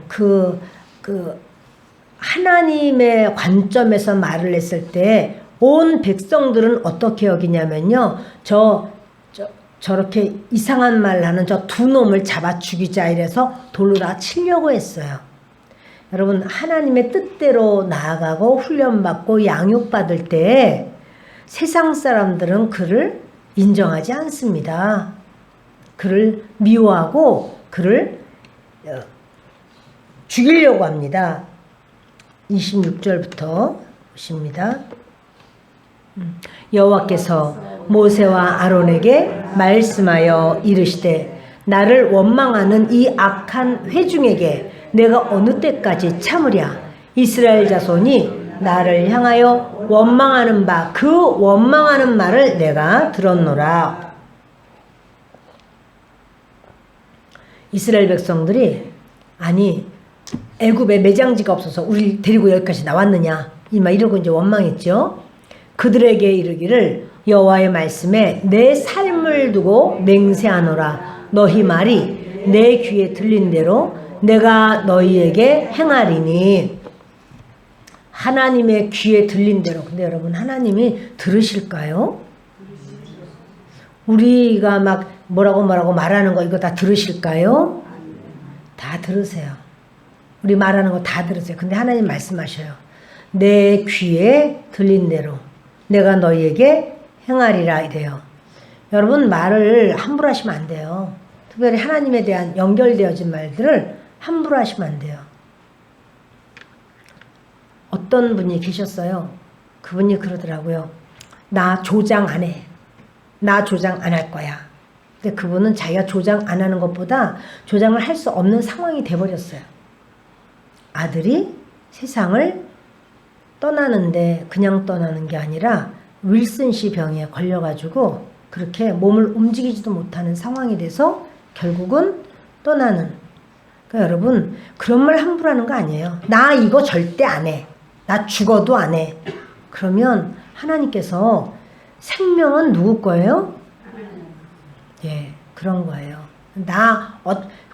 하나님의 관점에서 말을 했을 때 온 백성들은 어떻게 여기냐면요. 저렇게 이상한 말 하는 저 두 놈을 잡아 죽이자 이래서 돌로 다 치려고 했어요. 여러분 하나님의 뜻대로 나아가고 훈련받고 양육받을 때 세상 사람들은 그를 인정하지 않습니다. 그를 미워하고 그를 죽이려고 합니다. 26절부터 보십니다. 여호와께서 모세와 아론에게 말씀하여 이르시되 나를 원망하는 이 악한 회중에게 내가 어느 때까지 참으랴. 이스라엘 자손이 나를 향하여 원망하는 바 그 원망하는 말을 내가 들었노라. 이스라엘 백성들이 아니 애굽에 매장지가 없어서 우리 데리고 여기까지 나왔느냐 이러고 이제 원망했죠. 그들에게 이르기를 여호와의 말씀에 내 삶을 두고 맹세하노라. 너희 말이 내 귀에 들린 대로 내가 너희에게 행하리니. 하나님의 귀에 들린 대로. 근데 여러분 하나님이 들으실까요? 우리가 막 뭐라고 말하는 거 이거 다 들으실까요? 다 들으세요. 우리 말하는 거 다 들으세요. 근데 하나님 말씀하셔요. 내 귀에 들린 대로 내가 너희에게 행하리라 이래요. 여러분 말을 함부로 하시면 안 돼요. 특별히 하나님에 대한 연결되어진 말들을 함부로 하시면 안 돼요. 어떤 분이 계셨어요. 그분이 그러더라고요. 나 조장 안 해. 나 조장 안 할 거야. 근데 그분은 자기가 조장 안 하는 것보다 조장을 할 수 없는 상황이 돼버렸어요. 아들이 세상을 떠나는데 그냥 떠나는 게 아니라 윌슨씨 병에 걸려가지고 그렇게 몸을 움직이지도 못하는 상황이 돼서 결국은 떠나는. 그러니까 여러분 그런 말 함부로 하는 거 아니에요. 나 이거 절대 안 해. 나 죽어도 안 해. 그러면 하나님께서 생명은 누구 거예요? 예, 그런 거예요.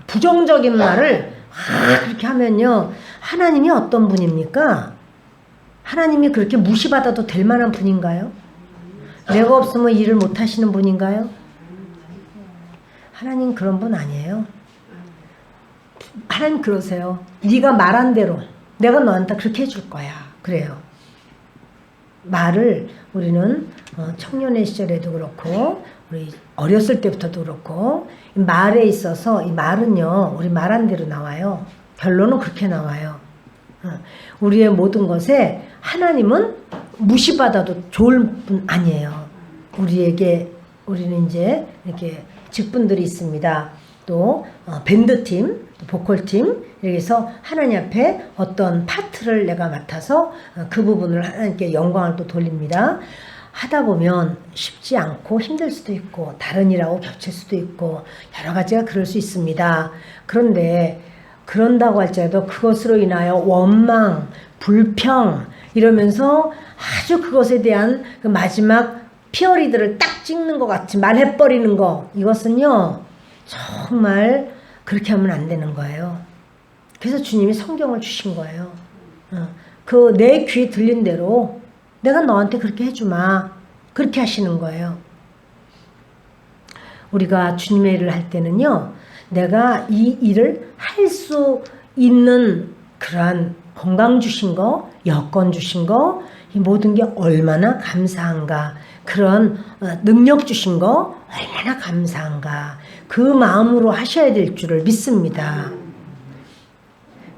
부정적인 말을 그렇게 하면요. 하나님이 어떤 분입니까? 하나님이 그렇게 무시받아도 될 만한 분인가요? 내가 없으면 일을 못 하시는 분인가요? 하나님 그런 분 아니에요. 하나님 그러세요. 네가 말한 대로 내가 너한테 그렇게 해줄 거야. 그래요. 말을 우리는 청년의 시절에도 그렇고 우리 어렸을 때부터도 그렇고 말에 있어서 이 말은요. 우리 말한 대로 나와요. 결론은 그렇게 나와요. 우리의 모든 것에 하나님은 무시받아도 좋을 분 아니에요. 우리는 이제 이렇게 직분들이 있습니다. 또 밴드팀, 보컬팀 이렇게 해서 하나님 앞에 어떤 파트를 내가 맡아서 그 부분을 하나님께 영광을 또 돌립니다. 하다 보면 쉽지 않고 힘들 수도 있고 다른 일하고 겹칠 수도 있고 여러 가지가 그럴 수 있습니다. 그런데 그런다고 할지라도 그것으로 인하여 원망, 불평 이러면서 아주 그것에 대한 그 마지막 피어리들을 딱 찍는 것 같이 말해버리는 거 이것은요 정말 그렇게 하면 안 되는 거예요. 그래서 주님이 성경을 주신 거예요. 그 내 귀에 들린 대로 내가 너한테 그렇게 해주마. 그렇게 하시는 거예요. 우리가 주님의 일을 할 때는요. 내가 이 일을 할 수 있는 그러한 건강 주신 거, 여건 주신 거, 이 모든 게 얼마나 감사한가. 그런 능력 주신 거 얼마나 감사한가. 그 마음으로 하셔야 될 줄을 믿습니다.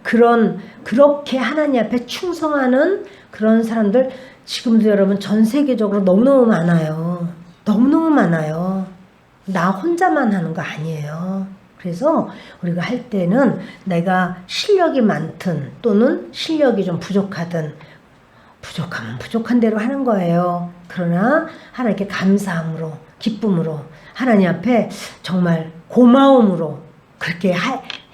그렇게 하나님 앞에 충성하는 그런 사람들 지금도 여러분 전 세계적으로 너무너무 많아요. 너무너무 많아요. 나 혼자만 하는 거 아니에요. 그래서 우리가 할 때는 내가 실력이 많든 또는 실력이 좀 부족하든 부족하면 부족한 대로 하는 거예요. 그러나 하나님께 감사함으로 기쁨으로 하나님 앞에 정말 고마움으로 그렇게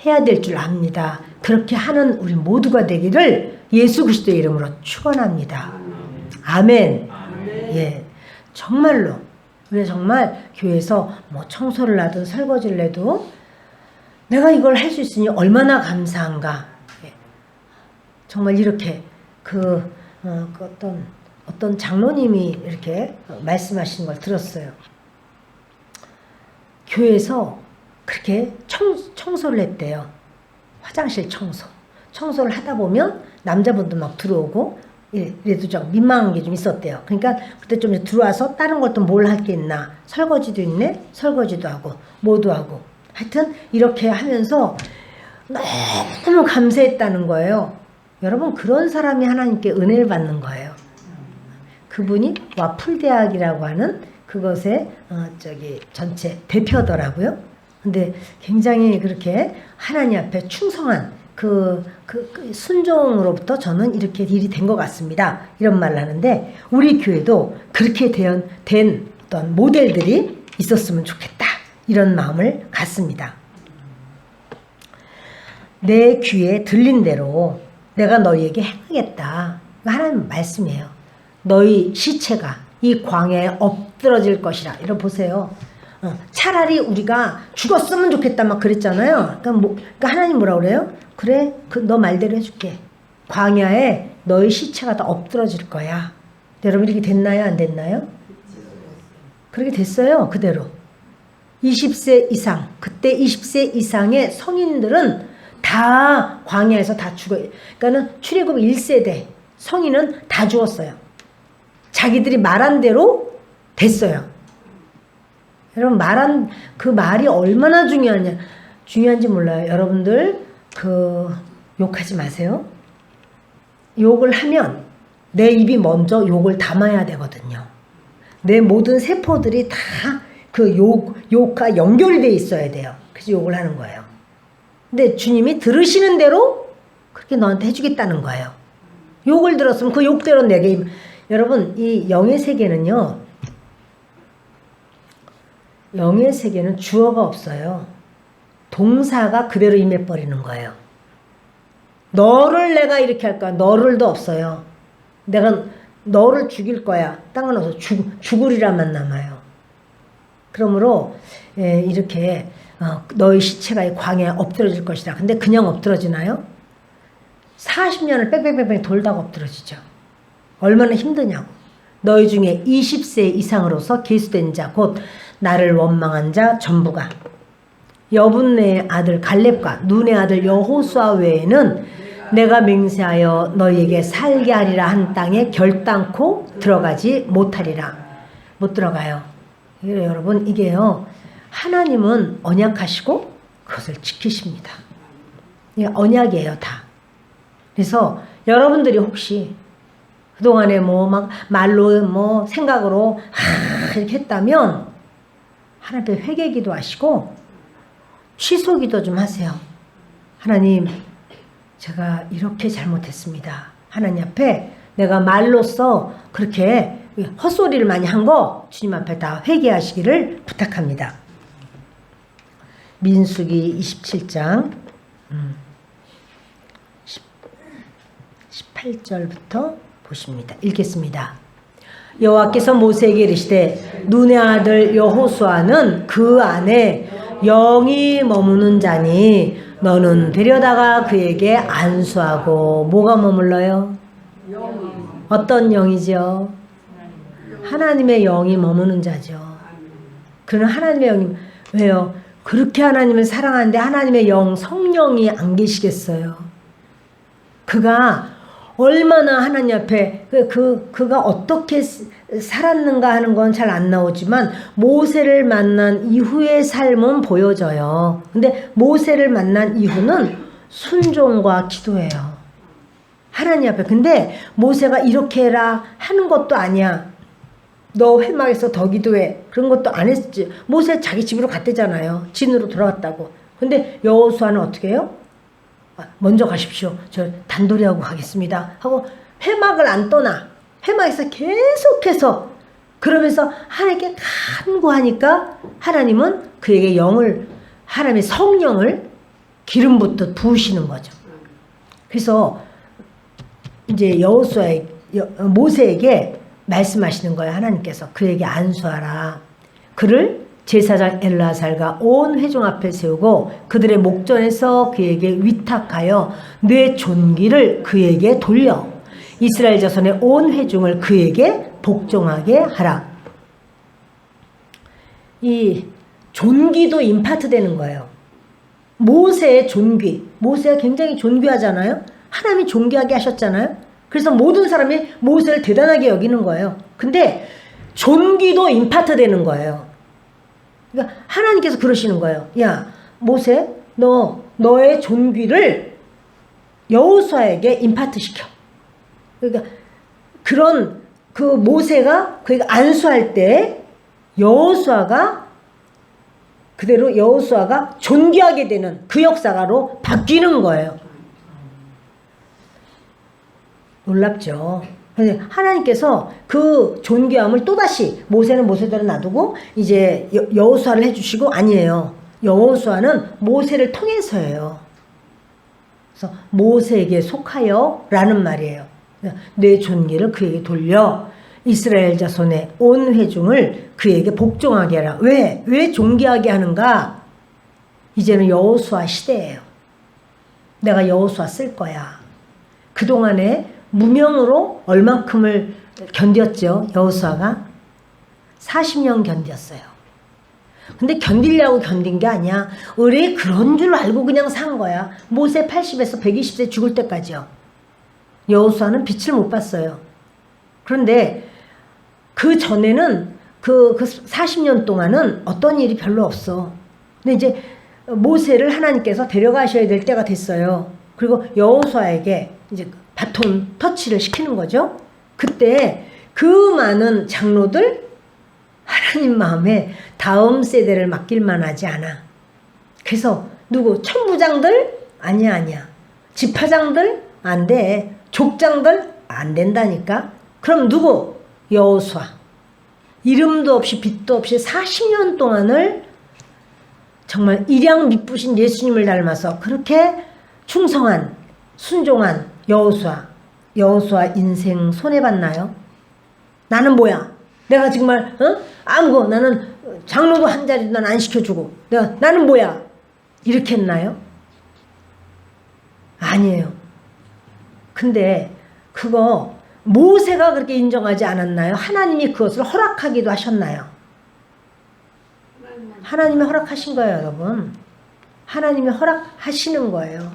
해야 될 줄 압니다. 그렇게 하는 우리 모두가 되기를 예수 그리스도의 이름으로 축원합니다. 아멘. 예, 정말로 우리 정말 교회에서 뭐 청소를 하든 설거지를 해도 내가 이걸 할 수 있으니 얼마나 감사한가. 예. 정말 이렇게 어떤 장로님이 이렇게 말씀하시는 걸 들었어요. 교회에서 그렇게 청소를 했대요. 화장실 청소를 하다 보면 남자분도 막 들어오고 이래도 좀 민망한 게 좀 있었대요. 그러니까 그때 좀 들어와서 다른 것도 뭘 할 게 있나. 설거지도 있네. 설거지도 하고 뭐도 하고. 하여튼 이렇게 하면서 너무 감사했다는 거예요. 여러분 그런 사람이 하나님께 은혜를 받는 거예요. 그분이 와플대학이라고 하는 그것의 전체 대표더라고요. 근데 굉장히 그렇게 하나님 앞에 충성한 그 순종으로부터 저는 이렇게 일이 된 것 같습니다. 이런 말을 하는데 우리 교회도 그렇게 된 어떤 모델들이 있었으면 좋겠다. 이런 마음을 갖습니다. 내 귀에 들린 대로 내가 너희에게 행하겠다. 하나님 말씀이에요. 너희 시체가 이 광야에 엎드러질 것이라. 이러 보세요. 차라리 우리가 죽었으면 좋겠다 막 그랬잖아요. 그러니까 하나님 뭐라 그래요? 그래, 너 말대로 해줄게. 광야에 너희 시체가 다 엎드러질 거야. 여러분 이렇게 됐나요? 안 됐나요? 그렇게 됐어요. 그대로. 20세 이상, 그때 20세 이상의 성인들은 다 광야에서 다 죽어요. 그러니까는 출애굽 1세대 성인은 다 죽었어요. 자기들이 말한 대로 됐어요. 여러분 말한 그 말이 얼마나 중요한지 몰라요. 여러분들 욕하지 마세요. 욕을 하면 내 입이 먼저 욕을 담아야 되거든요. 내 모든 세포들이 다 그 욕과 연결이 돼 있어야 돼요. 그래서 욕을 하는 거예요. 근데 주님이 들으시는 대로 그렇게 너한테 해주겠다는 거예요. 욕을 들었으면 그 욕대로 내게 여러분 이 영의 세계는요. 영의 세계는 주어가 없어요. 동사가 그대로 임해버리는 거예요. 너를 내가 이렇게 할 거야. 너를도 없어요. 내가 너를 죽일 거야. 땅을 넣어서 죽으리라만 남아요. 그러므로 이렇게 너의 시체가 이 광야에 엎드러질 것이다. 근데 그냥 엎드러지나요? 40년을 뺑뺑뺑뺑 돌다가 엎드러지죠. 얼마나 힘드냐고. 너희 중에 20세 이상으로서 계수된 자 곧 나를 원망한 자 전부가 여분네의 아들 갈렙과 눈의 아들 여호수아 외에는 내가 맹세하여 너희에게 살게 하리라 한 땅에 결단코 들어가지 못하리라. 못 들어가요. 여러분 이게요. 하나님은 언약하시고 그것을 지키십니다. 이게 언약이에요 다. 그래서 여러분들이 혹시 그동안에 막 말로 생각으로 이렇게 했다면 하나님 앞에 회개기도 하시고 취소기도 좀 하세요. 하나님 제가 이렇게 잘못했습니다. 하나님 앞에 내가 말로써 그렇게 헛소리를 많이 한 거 주님 앞에 다 회개하시기를 부탁합니다. 민수기 27장 18절부터 보십니다. 읽겠습니다. 여호와께서 모세에게 이르시되 눈의 아들 여호수아는 그 안에 영이 머무는 자니 너는 데려다가 그에게 안수하고 뭐가 머물러요? 어떤 영이죠? 하나님의 영이 머무는 자죠. 그는 하나님의 영이 왜요? 그렇게 하나님을 사랑하는데 하나님의 영 성령이 안 계시겠어요? 그가 얼마나 하나님 앞에 그가 어떻게 살았는가 하는 건 잘 안 나오지만 모세를 만난 이후의 삶은 보여져요. 근데 모세를 만난 이후는 순종과 기도예요. 하나님 앞에. 근데 모세가 이렇게 해라 하는 것도 아니야. 너 회막에서 더 기도해. 그런 것도 안 했지. 모세 자기 집으로 갔대잖아요. 진으로 돌아갔다고. 근데 여호수아는 어떻게 해요? 먼저 가십시오. 저 단돌이 하고 가겠습니다. 하고 회막을 안 떠나. 회막에서 계속해서 그러면서 하나님께 간구하니까 하나님은 그에게 하나님의 성령을 기름 붓듯 부으시는 거죠. 그래서 이제 모세에게 말씀하시는 거예요. 하나님께서 그에게 안수하라. 그를 제사장 엘르아살과 온 회중 앞에 세우고 그들의 목전에서 그에게 위탁하여 내 존귀를 그에게 돌려 이스라엘 자손의 온 회중을 그에게 복종하게 하라. 이 존귀도 임파트 되는 거예요. 모세의 존귀. 모세가 굉장히 존귀하잖아요. 하나님이 존귀하게 하셨잖아요. 그래서 모든 사람이 모세를 대단하게 여기는 거예요. 근데 존귀도 임파트 되는 거예요. 그러니까 하나님께서 그러시는 거예요. 야, 모세, 너의 존귀를 여호수아에게 임파트 시켜. 그러니까 그런 그 모세가 그러니까 안수할 때 여호수아가 존귀하게 되는 그 역사가로 바뀌는 거예요. 놀랍죠. 하나님께서 그 존귀함을 또다시 모세는 모세대로 놔두고 이제 여호수아를 해주시고 아니에요. 여호수아는 모세를 통해서예요. 그래서 모세에게 속하여 라는 말이에요. 내 존귀를 그에게 돌려 이스라엘 자손의 온 회중을 그에게 복종하게 하라. 왜 존귀하게 하는가? 이제는 여호수아 시대예요. 내가 여호수아 쓸 거야. 그동안에 무명으로 얼만큼을 견뎠죠. 여호수아가 40년 견뎠어요. 근데 견디려고 견딘 게 아니야. 의뢰 그런 줄 알고 그냥 산 거야. 모세 80에서 120세 죽을 때까지요. 여호수아는 빛을 못 봤어요. 그런데 그 전에는 그 40년 동안은 어떤 일이 별로 없어. 근데 이제 모세를 하나님께서 데려가셔야 될 때가 됐어요. 그리고 여호수아에게 이제 바톤 터치를 시키는 거죠. 그때 그 많은 장로들 하나님 마음에 다음 세대를 맡길 만하지 않아. 그래서 누구? 천부장들? 아니야. 지파장들? 안 돼. 족장들? 안 된다니까. 그럼 누구? 여호수아. 이름도 없이 빛도 없이 40년 동안을 정말 일양 미쁘신 예수님을 닮아서 그렇게 충성한 순종한 여호수아 인생 손해봤나요? 나는 뭐야? 내가 정말 나는 장로도 한 자리도 난 안 시켜주고 나는 뭐야? 이렇게 했나요? 아니에요. 근데 그거 모세가 그렇게 인정하지 않았나요? 하나님이 그것을 허락하기도 하셨나요? 하나님이 허락하신 거예요, 여러분. 하나님이 허락하시는 거예요.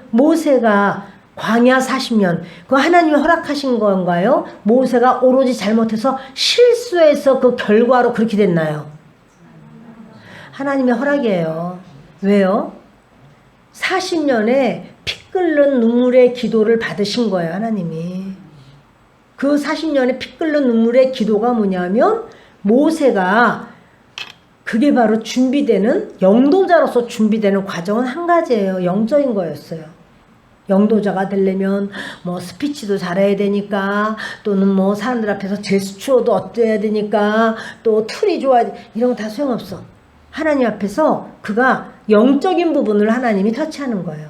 모세가 광야 40년 그거 하나님이 허락하신 건가요? 모세가 오로지 잘못해서 실수해서 그 결과로 그렇게 됐나요? 하나님의 허락이에요. 왜요? 40년에 피 끓는 눈물의 기도를 받으신 거예요, 하나님이. 그 40년에 피 끓는 눈물의 기도가 뭐냐면 모세가 그게 바로 준비되는 영도자로서 준비되는 과정은 한 가지예요. 영적인 거였어요. 영도자가 되려면 뭐 스피치도 잘해야 되니까 또는 뭐 사람들 앞에서 제스처도 어때야 되니까 또 틀이 좋아야 돼. 이런 거 다 소용없어. 하나님 앞에서 그가 영적인 부분을 하나님이 터치하는 거예요.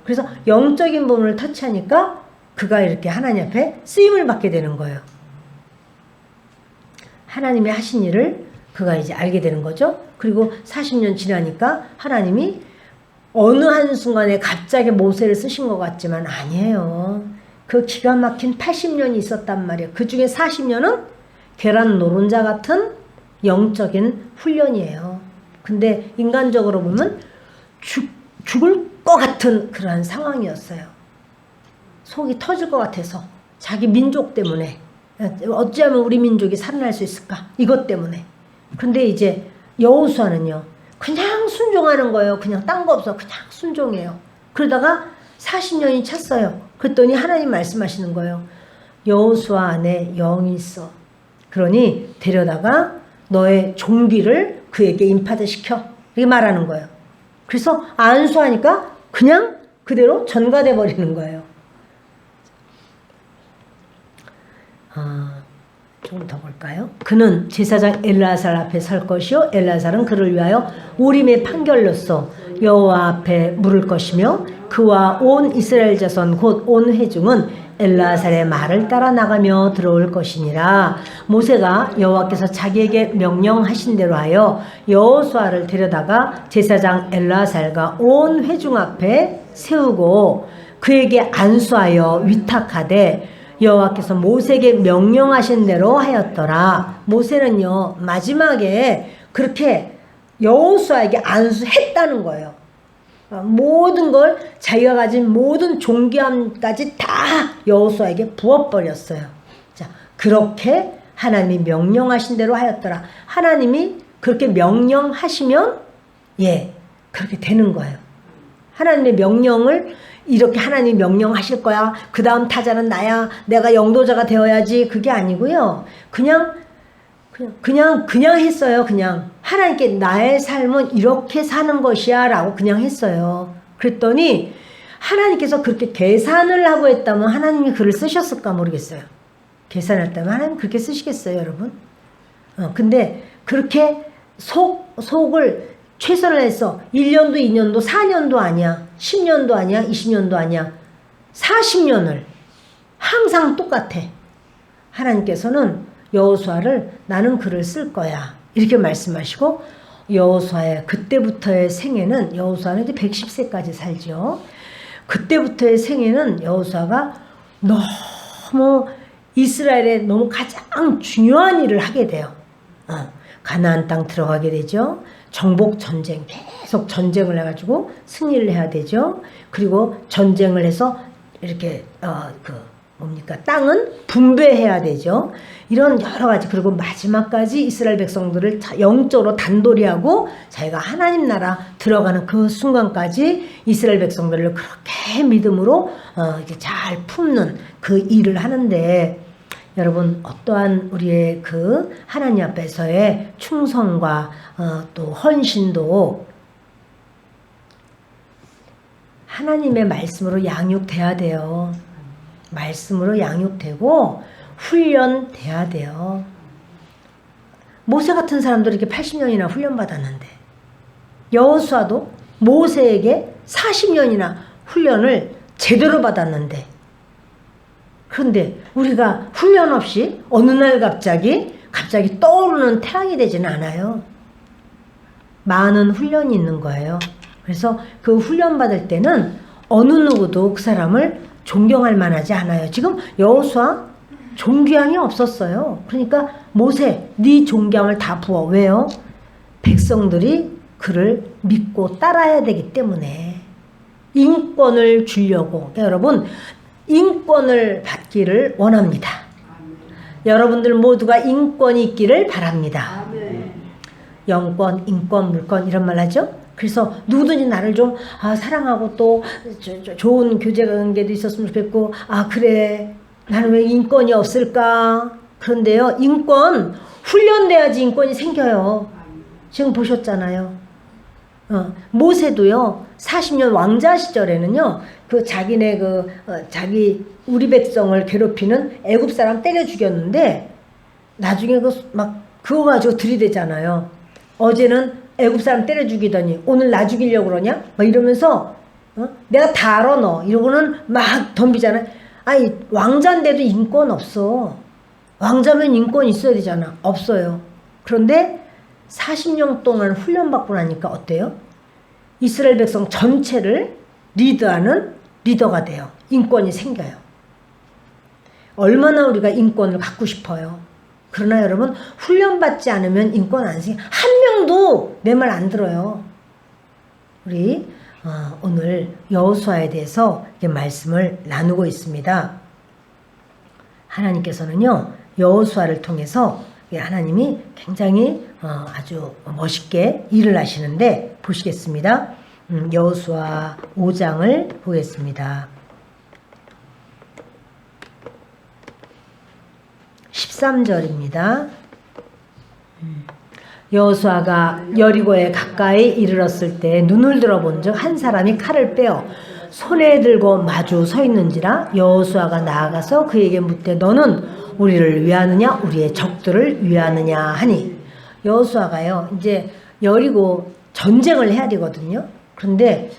그래서 영적인 부분을 터치하니까 그가 이렇게 하나님 앞에 쓰임을 받게 되는 거예요. 하나님이 하신 일을 그가 이제 알게 되는 거죠. 그리고 40년 지나니까 하나님이 어느 한순간에 갑자기 모세를 쓰신 것 같지만 아니에요. 그 기가 막힌 80년이 있었단 말이에요. 그 중에 40년은 계란 노른자 같은 영적인 훈련이에요. 근데 인간적으로 보면 죽을 것 같은 그러한 상황이었어요. 속이 터질 것 같아서 자기 민족 때문에 어찌하면 우리 민족이 살아날 수 있을까? 이것 때문에. 근데 이제 여호수아는요. 그냥 순종하는 거예요. 그냥 딴 거 없어. 그냥 순종해요. 그러다가 40년이 찼어요. 그랬더니 하나님 말씀하시는 거예요. 여호수아 안에 영이 있어. 그러니 데려다가 너의 종기를 그에게 임파드 시켜. 이렇게 말하는 거예요. 그래서 안수하니까 그냥 그대로 전가돼 버리는 거예요. 조금 더 볼까요? 그는 제사장 엘르아살 앞에 설 것이요 엘르아살은 그를 위하여 우림의 판결로서 여호와 앞에 물을 것이며 그와 온 이스라엘 자손 곧 온 회중은 엘르아살의 말을 따라 나가며 들어올 것이니라. 모세가 여호와께서 자기에게 명령하신 대로 하여 여호수아를 데려다가 제사장 엘르아살과 온 회중 앞에 세우고 그에게 안수하여 위탁하되 여호와께서 모세에게 명령하신 대로 하였더라. 모세는요 마지막에 그렇게 여호수아에게 안수했다는 거예요. 모든 걸 자기가 가진 모든 존귀함까지 다 여호수아에게 부어버렸어요. 자, 그렇게 하나님이 명령하신 대로 하였더라. 하나님이 그렇게 명령하시면 그렇게 되는 거예요. 하나님의 명령을 이렇게 하나님이 명령하실 거야. 그 다음 타자는 나야. 내가 영도자가 되어야지. 그게 아니고요. 그냥 했어요. 그냥 하나님께 나의 삶은 이렇게 사는 것이야 라고 그냥 했어요. 그랬더니 하나님께서 그렇게 계산을 하고 했다면 하나님이 글을 쓰셨을까 모르겠어요. 계산했다면 하나님 그렇게 쓰시겠어요, 여러분? 근데 그렇게 속을 최선을 해서 1년도 2년도 4년도 아니야. 10년도 아니야. 20년도 아니야. 40년을 항상 똑같아. 하나님께서는 여호수아를 나는 글을 쓸 거야. 이렇게 말씀하시고 여호수아의 그때부터의 생애는 여호수아는 이제 110세까지 살죠. 그때부터의 생애는 여호수아가 너무 이스라엘에 너무 가장 중요한 일을 하게 돼요. 가나안 땅 들어가게 되죠. 정복 전쟁 계속 전쟁을 해가지고 승리를 해야 되죠. 그리고 전쟁을 해서 이렇게 땅은 분배해야 되죠. 이런 여러 가지 그리고 마지막까지 이스라엘 백성들을 영적으로 단도리하고 자기가 하나님 나라 들어가는 그 순간까지 이스라엘 백성들을 그렇게 믿음으로 이렇게 잘 품는 그 일을 하는데 여러분 어떠한 우리의 그 하나님 앞에서의 충성과 또 헌신도 하나님의 말씀으로 양육돼야 돼요. 말씀으로 양육되고 훈련돼야 돼요. 모세 같은 사람들이 이렇게 80년이나 훈련받았는데 여호수아도 모세에게 40년이나 훈련을 제대로 받았는데 그런데 우리가 훈련 없이 어느 날 갑자기 떠오르는 태양이 되지는 않아요. 많은 훈련이 있는 거예요. 그래서 그 훈련 받을 때는 어느 누구도 그 사람을 존경할 만하지 않아요. 지금 여호수아 존경이 없었어요. 그러니까 모세 네 존경을 다 부어. 왜요? 백성들이 그를 믿고 따라야 되기 때문에 인권을 주려고. 그러니까 여러분 인권을 받기를 원합니다. 여러분들 모두가 인권이 있기를 바랍니다. 영권, 인권, 물권 이런 말 하죠. 그래서 누구든지 나를 좀 사랑하고 또 좋은 교제 관계도 있었으면 좋겠고 그래 나는 왜 인권이 없을까. 그런데요 인권 훈련돼야지 인권이 생겨요. 지금 보셨잖아요. 모세도요 40년 왕자 시절에는요 그 자기네 자기 우리 백성을 괴롭히는 애굽 사람 때려 죽였는데 나중에 그거 가지고 들이대잖아요. 어제는 애굽 사람 때려 죽이더니 오늘 나 죽이려고 그러냐? 막 이러면서 내가 다 알아 너 이러고는 막 덤비잖아요. 아니 왕자인데도 인권 없어. 왕자면 인권 있어야 되잖아. 없어요. 그런데 40년 동안 훈련받고 나니까 어때요? 이스라엘 백성 전체를 리드하는 리더가 돼요. 인권이 생겨요. 얼마나 우리가 인권을 갖고 싶어요. 그러나 여러분 훈련받지 않으면 인권 안 생겨. 한 명도 내 말 안 들어요. 우리 오늘 여호수아에 대해서 말씀을 나누고 있습니다. 하나님께서는요 여호수아를 통해서 하나님이 굉장히 아주 멋있게 일을 하시는데 보시겠습니다. 여호수아 5장을 보겠습니다. 13절입니다. 여호수아가 여리고에 가까이 이르렀을 때 눈을 들어본즉 한 사람이 칼을 빼어 손에 들고 마주 서 있는지라 여호수아가 나아가서 그에게 묻되 너는 우리를 위하느냐 우리의 적들을 위하느냐 하니 여호수아가요 이제 여리고 전쟁을 해야 되거든요. 그런데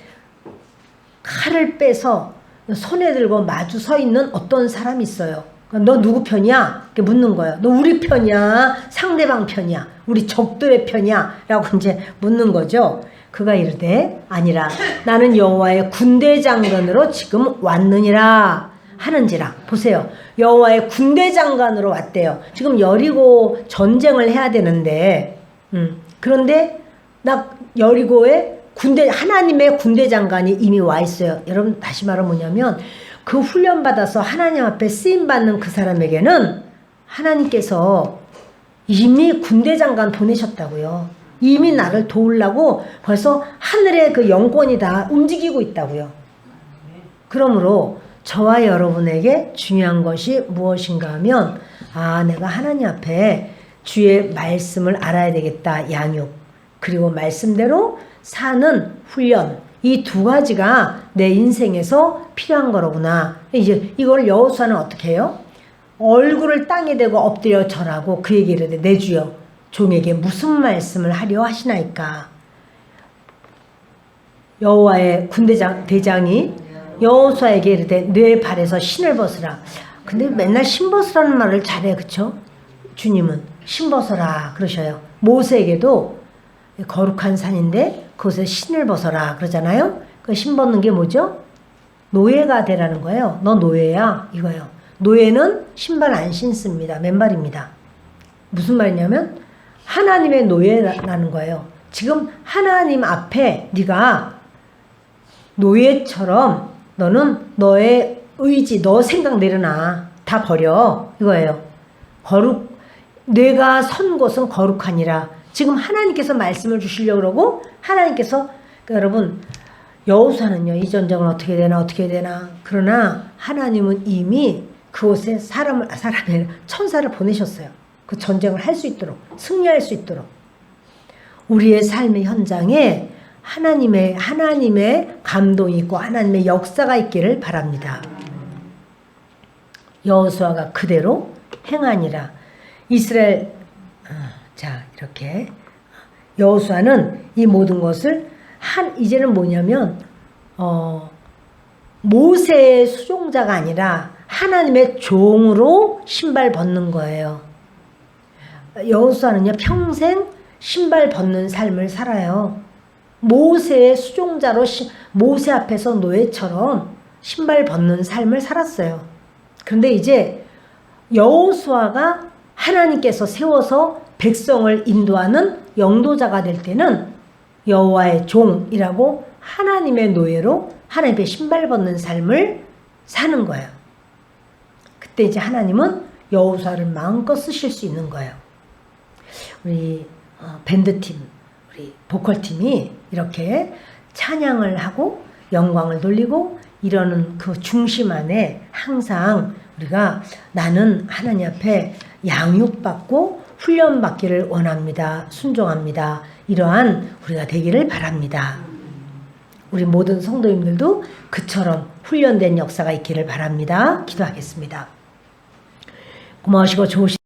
칼을 빼서 손에 들고 마주 서 있는 어떤 사람이 있어요. 너 누구 편이야? 이렇게 묻는 거예요. 너 우리 편이야? 상대방 편이야? 우리 적들의 편이야? 라고 이제 묻는 거죠. 그가 이르되 아니라 나는 여호와의 군대 장관으로 지금 왔느니라 하는지라. 보세요. 여호와의 군대 장관으로 왔대요. 지금 여리고 전쟁을 해야 되는데 그런데 나 여리고에 하나님의 군대 장관이 이미 와 있어요. 여러분, 다시 말하면 뭐냐면, 그 훈련받아서 하나님 앞에 쓰임받는 그 사람에게는 하나님께서 이미 군대 장관 보내셨다고요. 이미 나를 도우려고 벌써 하늘의 그 영권이 다 움직이고 있다고요. 그러므로 저와 여러분에게 중요한 것이 무엇인가 하면, 내가 하나님 앞에 주의 말씀을 알아야 되겠다. 양육. 그리고 말씀대로 사는 훈련. 이 두 가지가 내 인생에서 필요한 거로구나. 이제 이걸 여호수아는 어떻게 해요? 얼굴을 땅에 대고 엎드려 절하고 그에게 이르되, 내 주여 종에게 무슨 말씀을 하려 하시나이까. 여호와의 대장이 여호수아에게 이르되, 내 발에서 신을 벗으라. 근데 맨날 신 벗으라는 말을 잘해, 그쵸? 주님은 신 벗어라 그러셔요. 모세에게도 거룩한 산인데 그곳에 신을 벗어라 그러잖아요. 그 신 벗는 게 뭐죠? 노예가 되라는 거예요. 너 노예야 이거예요. 노예는 신발 안 신습니다. 맨발입니다. 무슨 말이냐면 하나님의 노예라는 거예요. 지금 하나님 앞에 네가 노예처럼 너는 너의 의지, 너 생각 내려놔. 다 버려. 이거예요. 내가 선 곳은 거룩하니라. 지금 하나님께서 말씀을 주시려고 그러고 하나님께서, 그러니까 여러분, 여호수아는요, 이 전쟁은 어떻게 되나. 그러나 하나님은 이미 그곳에 천사를 보내셨어요. 그 전쟁을 할 수 있도록, 승리할 수 있도록. 우리의 삶의 현장에 하나님의 감동이 있고 하나님의 역사가 있기를 바랍니다. 여호수아가 그대로 행하니라. 이스라엘, 이렇게 여호수아는 이 모든 것을 이제는 뭐냐면 모세의 수종자가 아니라 하나님의 종으로 신발 벗는 거예요. 여호수아는요, 평생 신발 벗는 삶을 살아요. 모세의 수종자로 모세 앞에서 노예처럼 신발 벗는 삶을 살았어요. 그런데 이제 여호수아가 하나님께서 세워서 백성을 인도하는 영도자가 될 때는 여호와의 종이라고 하나님의 노예로 하나님의 신발 벗는 삶을 사는 거예요. 그때 이제 하나님은 여호수아를 마음껏 쓰실 수 있는 거예요. 우리 밴드팀, 우리 보컬팀이 이렇게 찬양을 하고 영광을 돌리고 이러는 그 중심 안에 항상 우리가 나는 하나님 앞에 양육받고 훈련받기를 원합니다. 순종합니다. 이러한 우리가 되기를 바랍니다. 우리 모든 성도님들도 그처럼 훈련된 역사가 있기를 바랍니다. 기도하겠습니다. 고마우시고 좋으신